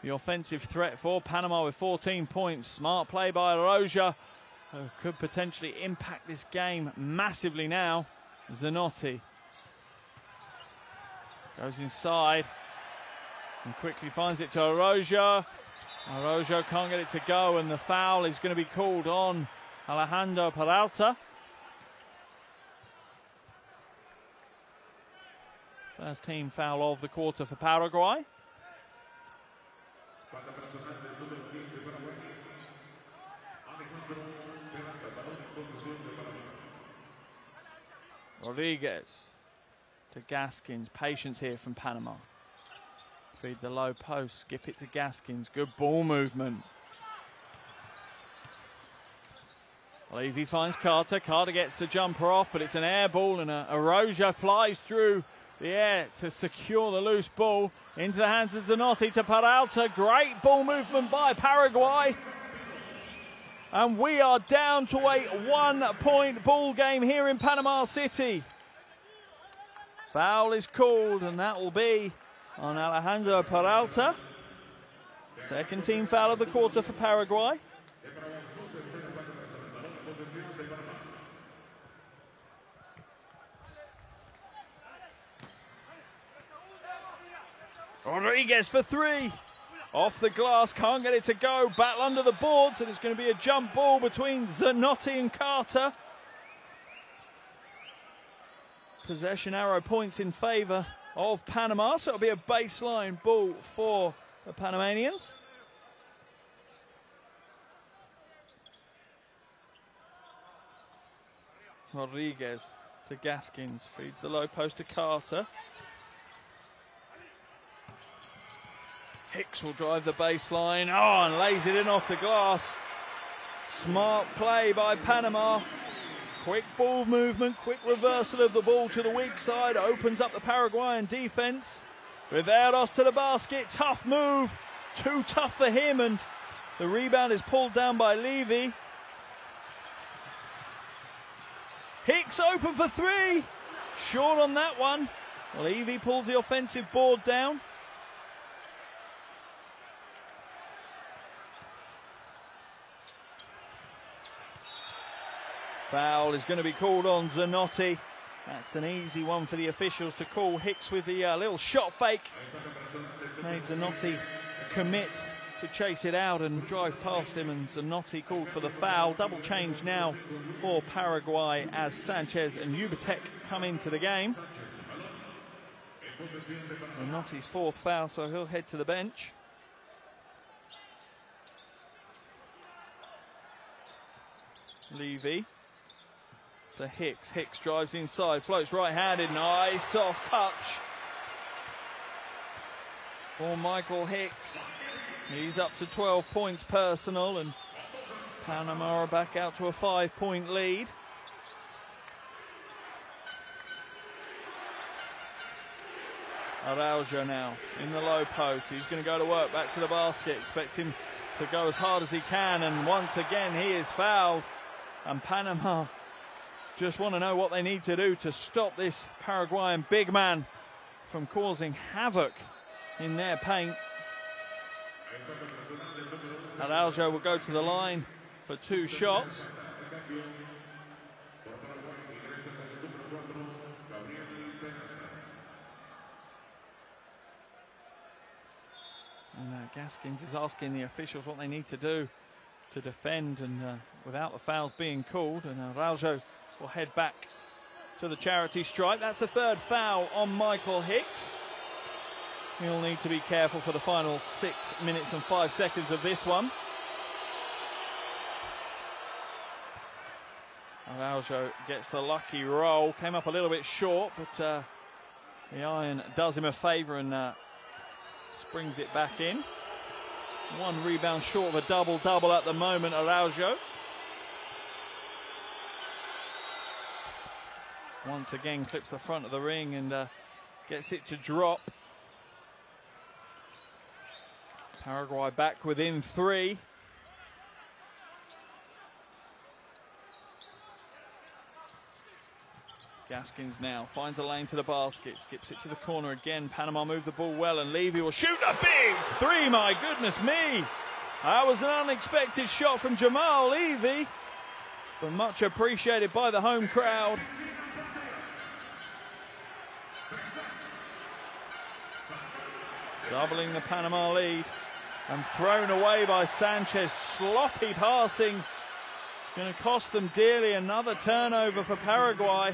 the offensive threat for Panama with 14 points. Smart play by Araujo, who could potentially impact this game massively now. Zanotti goes inside and quickly finds it to Araujo. Araujo can't get it to go, and the foul is going to be called on Alejandro Peralta. First team foul of the quarter for Paraguay. Rodriguez to Gaskins. Patience here from Panama. Feed the low post, skip it to Gaskins. Good ball movement. Levy finds Carter. Carter gets the jumper off, but it's an air ball, and Araujo flies through the air to secure the loose ball into the hands of Zanotti to Peralta. Great ball movement by Paraguay. And we are down to a 1-point ball game here in Panama City. Foul is called, and that will be on Alejandro Peralta. Second team foul of the quarter for Paraguay. Rodriguez for three. Off the glass, can't get it to go. Battle under the boards, and it's going to be a jump ball between Zanotti and Carter. Possession arrow points in favour of Panama, so it'll be a baseline ball for the Panamanians. Rodriguez to Gaskins, feeds the low post to Carter. Hicks will drive the baseline, and lays it in off the glass. Smart play by Panama. Quick ball movement, quick reversal of the ball to the weak side, opens up the Paraguayan defense. Riveros to the basket, tough move, too tough for him, and the rebound is pulled down by Levy. Hicks open for three, short on that one. Levy pulls the offensive board down. Foul is going to be called on Zanotti. That's an easy one for the officials to call. Hicks with the little shot fake. Made Zanotti commit to chase it out and drive past him, and Zanotti called for the foul. Double change now for Paraguay as Sanchez and Ubertek come into the game. Zanotti's fourth foul, so he'll head to the bench. Levy to Hicks. Hicks drives inside, floats right-handed. Nice soft touch for Michael Hicks. He's up to 12 points personal, and Panama are back out to a 5-point lead. Araujo now in the low post. He's going to go to work back to the basket. Expect him to go as hard as he can, and once again he is fouled. And Panama just want to know what they need to do to stop this Paraguayan big man from causing havoc in their paint. Araujo will go to the line for 2 shots. And Gaskins is asking the officials what they need to do to defend, and without the fouls being called, and Araujo will head back to the charity stripe. That's the 3rd foul on Michael Hicks. He'll need to be careful for the final 6 minutes and 5 seconds of this one. Araujo gets the lucky roll. Came up a little bit short, but the iron does him a favour and springs it back in. 1 rebound short of a double-double at the moment, Araujo. Once again clips the front of the ring and gets it to drop. Paraguay back within 3. Gaskins now finds a lane to the basket, skips it to the corner again. Panama move the ball well, and Levy will shoot a big 3. My goodness me, that was an unexpected shot from Jamal Levy, but much appreciated by the home crowd. Doubling the Panama lead, and thrown away by Sanchez. Sloppy passing, going to cost them dearly. Another turnover for Paraguay.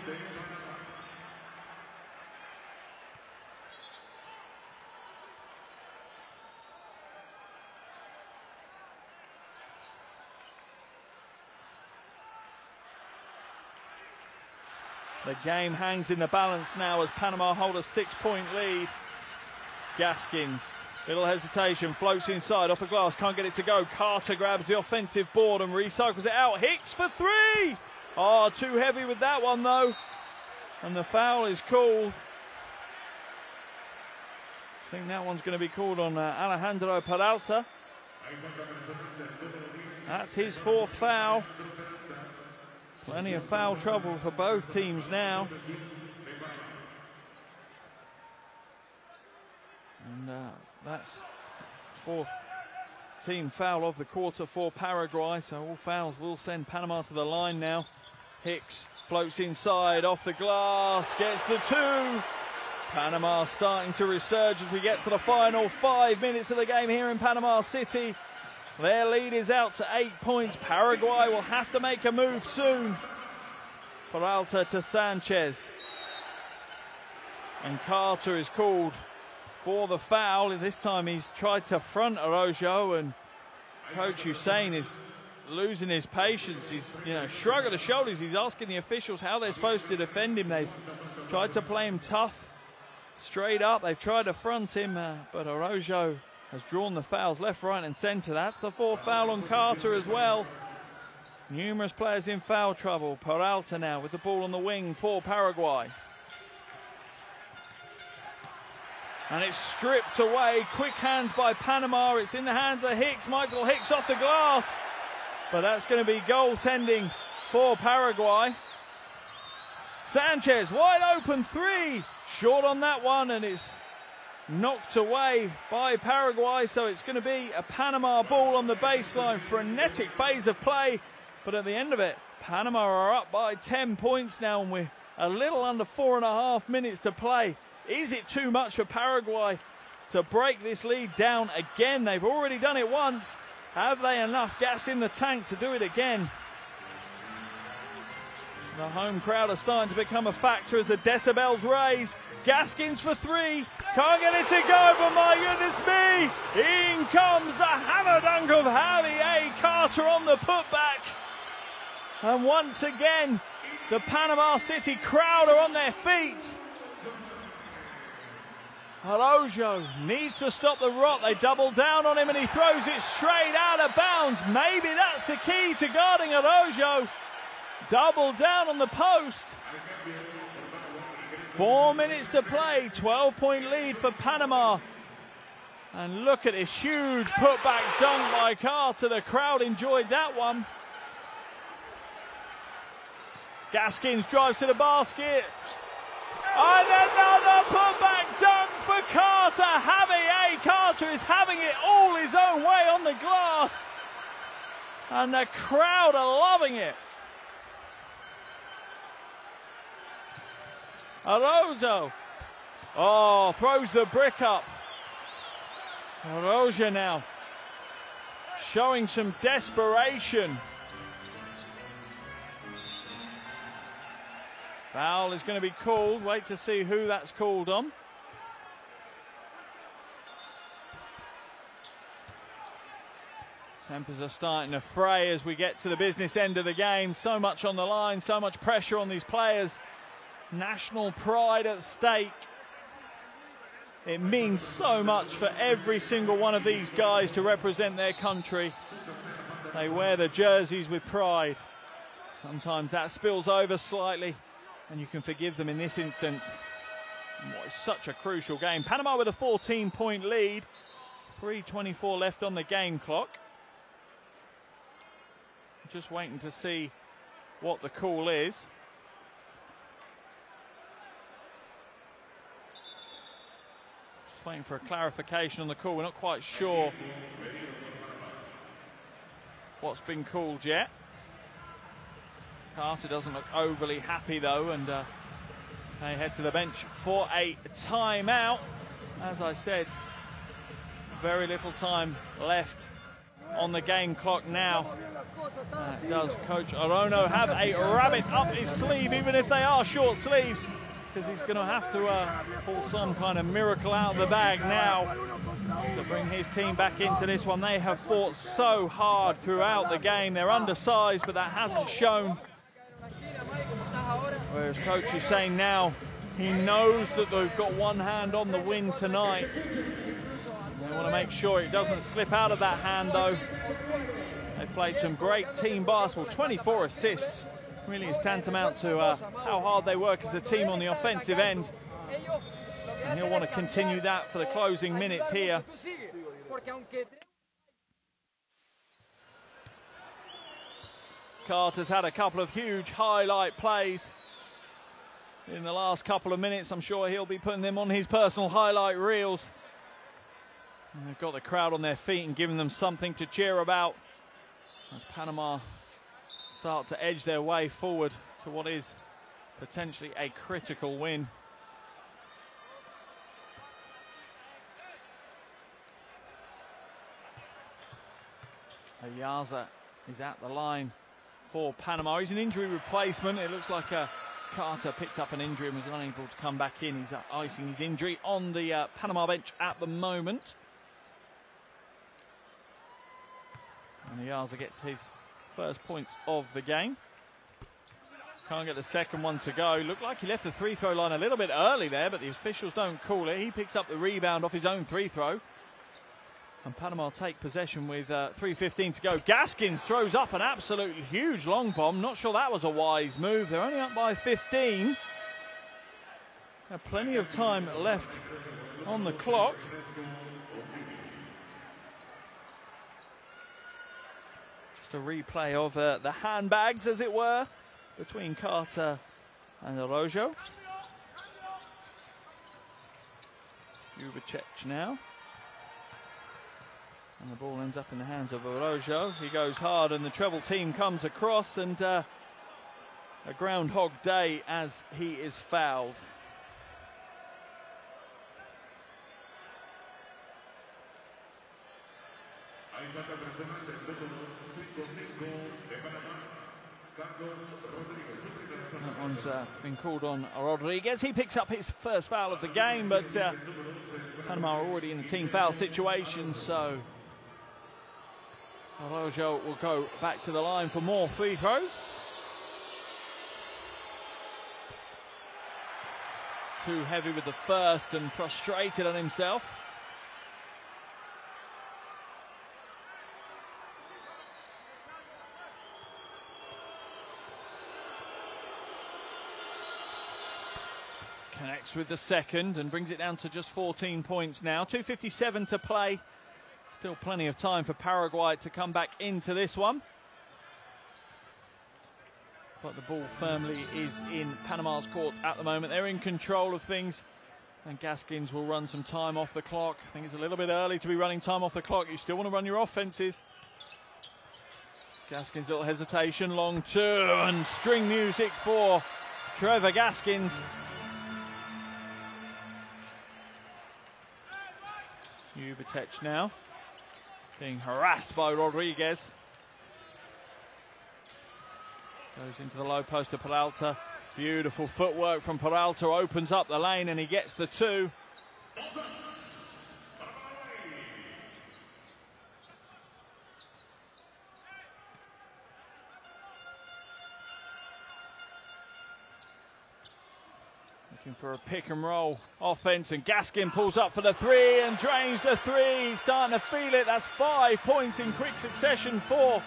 The game hangs in the balance now as Panama hold a 6-point lead. Gaskins, little hesitation, floats inside off the glass, can't get it to go. Carter grabs the offensive board and recycles it out. Hicks for 3. Oh, too heavy with that one though. And the foul is called. I think that one's going to be called on Alejandro Peralta. That's his 4th foul. Plenty of foul trouble for both teams now. And that's 4th team foul of the quarter for Paraguay. So all fouls will send Panama to the line now. Hicks floats inside off the glass, gets the 2. Panama starting to resurge as we get to the final 5 minutes of the game here in Panama City. Their lead is out to 8 points. Paraguay will have to make a move soon. Peralta to Sanchez. And Carter is called for the foul. This time he's tried to front Araujo, and Coach Hussein is losing his patience. He's, shrug of the shoulders. He's asking the officials how they're supposed to defend him. They've tried to play him tough, straight up. They've tried to front him, but Araujo has drawn the fouls left, right and centre. That's the 4th foul on Carter as well. Numerous players in foul trouble. Peralta now with the ball on the wing for Paraguay. And it's stripped away. Quick hands by Panama. It's in the hands of Hicks. Michael Hicks off the glass. But that's going to be goaltending for Paraguay. Sanchez, wide open 3. Short on that one, and it's knocked away by Paraguay. So it's going to be a Panama ball on the baseline. Frenetic phase of play. But at the end of it, Panama are up by 10 points now, and we're a little under 4.5 minutes to play. Is it too much for Paraguay to break this lead down again? They've already done it once. Have they enough gas in the tank to do it again? The home crowd are starting to become a factor as the decibels raise. Gaskins for 3. Can't get it to go, but my goodness me. In comes the hammer dunk of Javier Carter on the putback. And once again, the Panama City crowd are on their feet. Araujo needs to stop the rot. They double down on him and he throws it straight out of bounds. Maybe that's the key to guarding Araujo. Double down on the post. 4 minutes to play. 12-point lead for Panama. And look at this huge putback dunk by Carter. The crowd enjoyed that one. Gaskins drives to the basket. And another putback dunk for Carter. Carter is having it all his own way on the glass. And the crowd are loving it. Araujo. Oh, throws the brick up. Araujo now showing some desperation. Foul is going to be called. Wait to see who that's called on. Tempers are starting to fray as we get to the business end of the game. So much on the line, so much pressure on these players. National pride at stake. It means so much for every single one of these guys to represent their country. They wear the jerseys with pride. Sometimes that spills over slightly, and you can forgive them in this instance. And what is such a crucial game. Panama with a 14-point lead. 3:24 left on the game clock. Just waiting to see what the call is. Just waiting for a clarification on the call. We're not quite sure what's been called yet. Carter doesn't look overly happy though, and they head to the bench for a timeout. As I said, very little time left on the game clock now. Does Coach Orono have a rabbit up his sleeve, even if they are short sleeves, because he's going to have to pull some kind of miracle out of the bag now to bring his team back into this one. They have fought so hard throughout the game. They're undersized, but that hasn't shown. Whereas Coach is saying now he knows that they've got one hand on the win tonight. They want to make sure it doesn't slip out of that hand though. They've played some great team basketball. 24 assists really is tantamount to how hard they work as a team on the offensive end. And he'll want to continue that for the closing minutes here. Carter's had a couple of huge highlight plays in the last couple of minutes. I'm sure he'll be putting them on his personal highlight reels. And they've got the crowd on their feet and giving them something to cheer about as Panama start to edge their way forward to what is potentially a critical win. Ayaza is at the line for Panama. He's an injury replacement. It looks like Carter picked up an injury and was unable to come back in. He's icing his injury on the Panama bench at the moment. And Ayaza gets his first points of the game. Can't get the second one to go. Looked like he left the free throw line a little bit early there, but the officials don't call it. He picks up the rebound off his own free throw. And Panama take possession with 3:15 to go. Gaskins throws up an absolutely huge long bomb. Not sure that was a wise move. They're only up by 15. Have plenty of time left on the clock. Just a replay of the handbags, as it were, between Carter and Araujo. Jubicic now. And the ball ends up in the hands of Araujo. He goes hard and the treble team comes across, and a groundhog day as he is fouled. That one's been called on Rodriguez. He picks up his first foul of the game, but Panama are already in the team foul situation, so Araujo will go back to the line for more free throws. Too heavy with the first and frustrated on himself. Connects with the second and brings it down to just 14 points now. 2:57 to play. Still plenty of time for Paraguay to come back into this one. but the ball firmly is in Panama's court at the moment. They're in control of things, and Gaskins will run some time off the clock. I think it's a little bit early to be running time off the clock. You still want to run your offenses. Gaskins' little hesitation, long two, and string music for Trevor Gaskins. Ubetech now being harassed by Rodriguez. Goes into the low post to Peralta. Beautiful footwork from Peralta, opens up the lane and he gets the two. Looking for a pick and roll offense, and Gaskin pulls up for the three and drains the three. He's starting to feel it. That's 5 points in quick succession for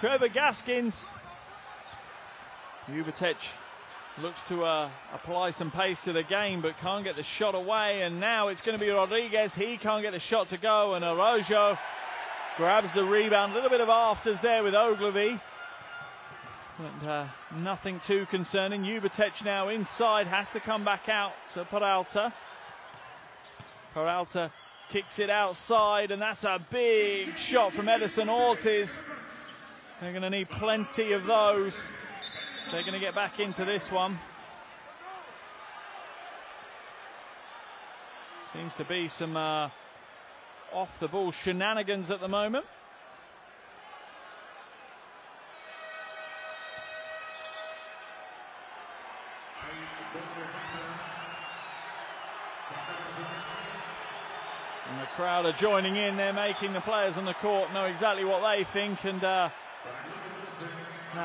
Trevor Gaskins. Ubetech looks to apply some pace to the game, but can't get the shot away, and now it's going to be Rodriguez. He can't get the shot to go, and Araujo grabs the rebound. A little bit of afters there with Ogilvy, but nothing too concerning. Ubetech now inside, has to come back out to Peralta. Peralta kicks it outside, and that's a big shot from Edison Ortiz. They're going to need plenty of those. They're going to get back into this one. Seems to be some off-the-ball shenanigans at the moment. And the crowd are joining in. They're making the players on the court know exactly what they think, and that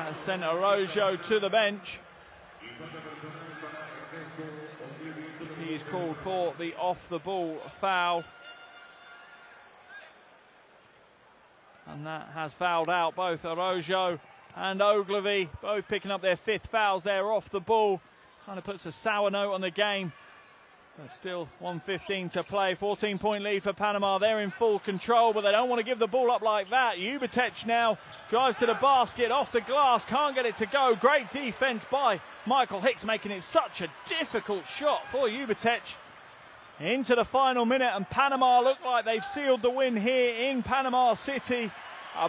has sent Araujo to the bench. He is called for the off-the-ball foul. And that has fouled out both Araujo and Ogilvy, both picking up their 5th fouls there off the ball. Kind of puts a sour note on the game. But still 1:15 to play. 14-point lead for Panama. They're in full control, but they don't want to give the ball up like that. Ubetech now drives to the basket, off the glass, can't get it to go. Great defense by Michael Hicks, making it such a difficult shot for Ubetech. Into the final minute, and Panama look like they've sealed the win here in Panama City.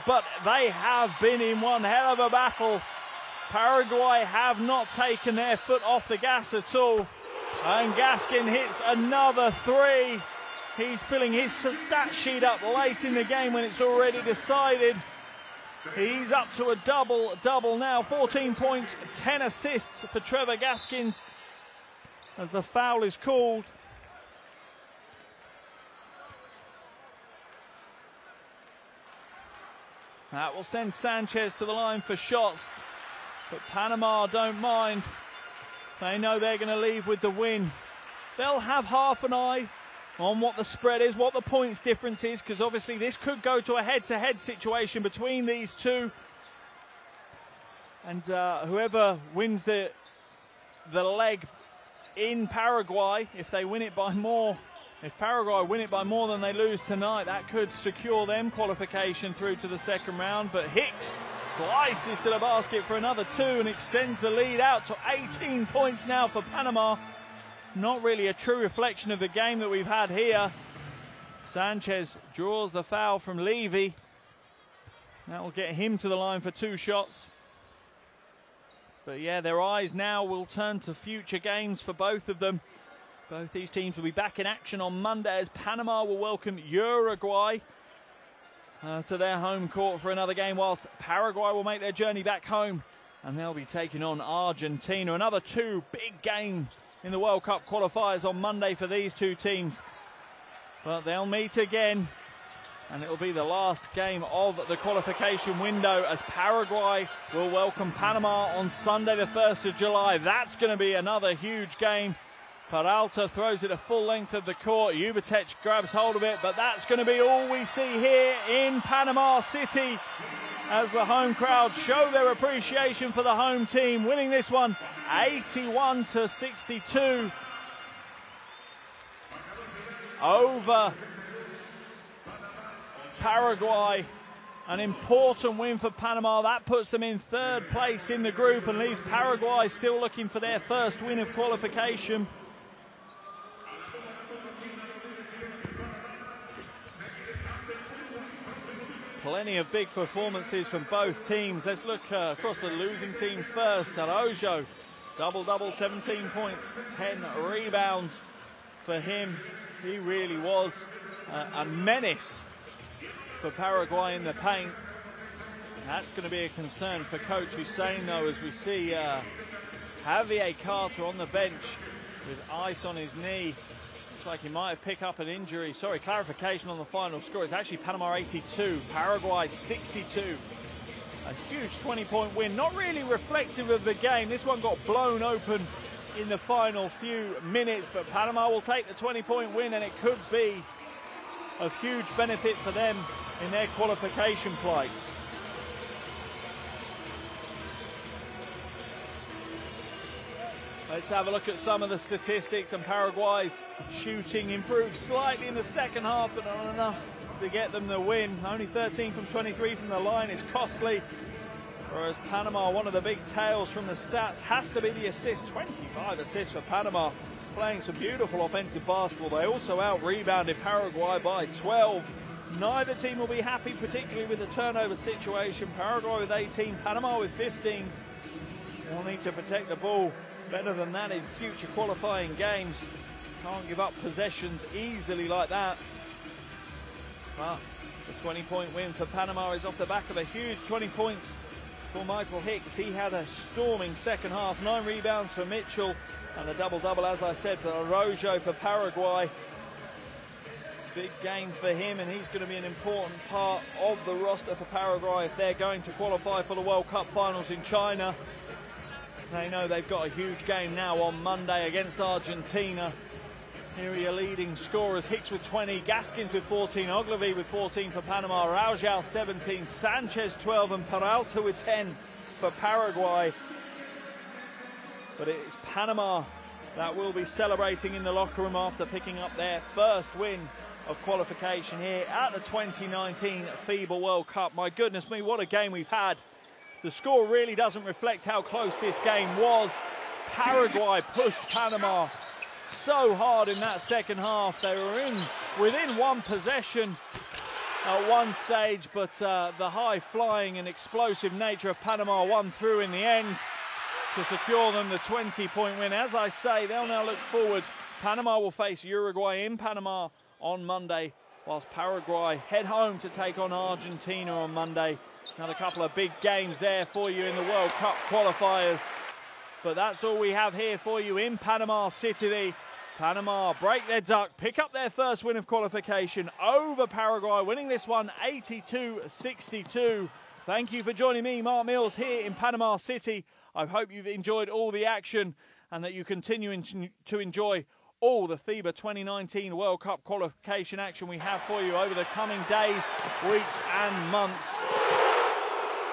But they have been in one hell of a battle. Paraguay have not taken their foot off the gas at all. And Gaskin hits another three. He's filling his stat sheet up late in the game when it's already decided. He's up to a double-double now. 14 points, 10 assists for Trevor Gaskins as the foul is called. That will send Sanchez to the line for shots, but Panama don't mind. They know they're going to leave with the win. They'll have half an eye on what the spread is, what the points difference is, because obviously this could go to a head-to-head situation between these two. And whoever wins the leg in Paraguay, if they win it by more, if Paraguay win it by more than they lose tonight, that could secure them qualification through to the second round. But Hicks slices to the basket for another two and extends the lead out to 18 points now for Panama. Not really a true reflection of the game that we've had here. Sanchez draws the foul from Levy. That will get him to the line for 2 shots. But yeah, their eyes now will turn to future games for both of them. Both these teams will be back in action on Monday as Panama will welcome Uruguay to their home court for another game, whilst Paraguay will make their journey back home and they'll be taking on Argentina. Another 2 big games in the World Cup qualifiers on Monday for these 2 teams. But they'll meet again, and it will be the last game of the qualification window as Paraguay will welcome Panama on Sunday the 1st of July. That's going to be another huge game. Peralta throws it a full length of the court. Ubetech grabs hold of it, but that's going to be all we see here in Panama City as the home crowd show their appreciation for the home team, winning this one 81-62 over Paraguay An important win for Panama. That puts them in third place in the group and leaves Paraguay still looking for their first win of qualification. Plenty of big performances from both teams. Let's look across the losing team first. Araujo, double-double, 17 points, 10 rebounds for him. He really was a menace for Paraguay in the paint. That's going to be a concern for Coach Hussein, though, as we see Javier Carter on the bench with ice on his knee. Looks like he might have picked up an injury. Sorry, clarification on the final score. It's actually Panama 82, Paraguay 62. A huge 20-point win, not really reflective of the game. This one got blown open in the final few minutes, but Panama will take the 20-point win, and it could be of huge benefit for them in their qualification plight. Let's have a look at some of the statistics, and Paraguay's shooting improved slightly in the second half, but not enough to get them the win. Only 13 from 23 from the line is costly. Whereas Panama, one of the big tails from the stats, has to be the assist. 25 assists for Panama, playing some beautiful offensive basketball. They also out-rebounded Paraguay by 12. Neither team will be happy, particularly with the turnover situation. Paraguay with 18, Panama with 15. They'll need to protect the ball better than that in future qualifying games. Can't give up possessions easily like that. But the 20-point win for Panama is off the back of a huge 20 points for Michael Hicks. He had a storming second half, 9 rebounds for Mitchell, and a double-double, as I said, for Araujo for Paraguay. Big game for him, and he's going to be an important part of the roster for Paraguay if they're going to qualify for the World Cup finals in China. They know they've got a huge game now on Monday against Argentina. Here are your leading scorers: Hicks with 20, Gaskins with 14, Ogilvy with 14 for Panama, Araujo 17, Sanchez 12, and Peralta with 10 for Paraguay. But it's Panama that will be celebrating in the locker room after picking up their first win of qualification here at the 2019 FIBA World Cup. My goodness me, what a game we've had. The score really doesn't reflect how close this game was. Paraguay pushed Panama so hard in that second half. They were within one possession at one stage, but the high-flying and explosive nature of Panama won through in the end to secure them the 20-point win. As I say, they'll now look forward. Panama will face Uruguay in Panama on Monday, whilst Paraguay head home to take on Argentina on Monday. Another couple of big games there for you in the World Cup qualifiers. But that's all we have here for you in Panama City. Panama break their duck, pick up their first win of qualification over Paraguay, winning this one 82-62. Thank you for joining me, Mark Mills, here in Panama City. I hope you've enjoyed all the action and that you continue to enjoy all the FIBA 2019 World Cup qualification action we have for you over the coming days, weeks and months.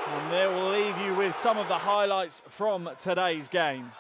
And there we'll leave you with some of the highlights from today's game.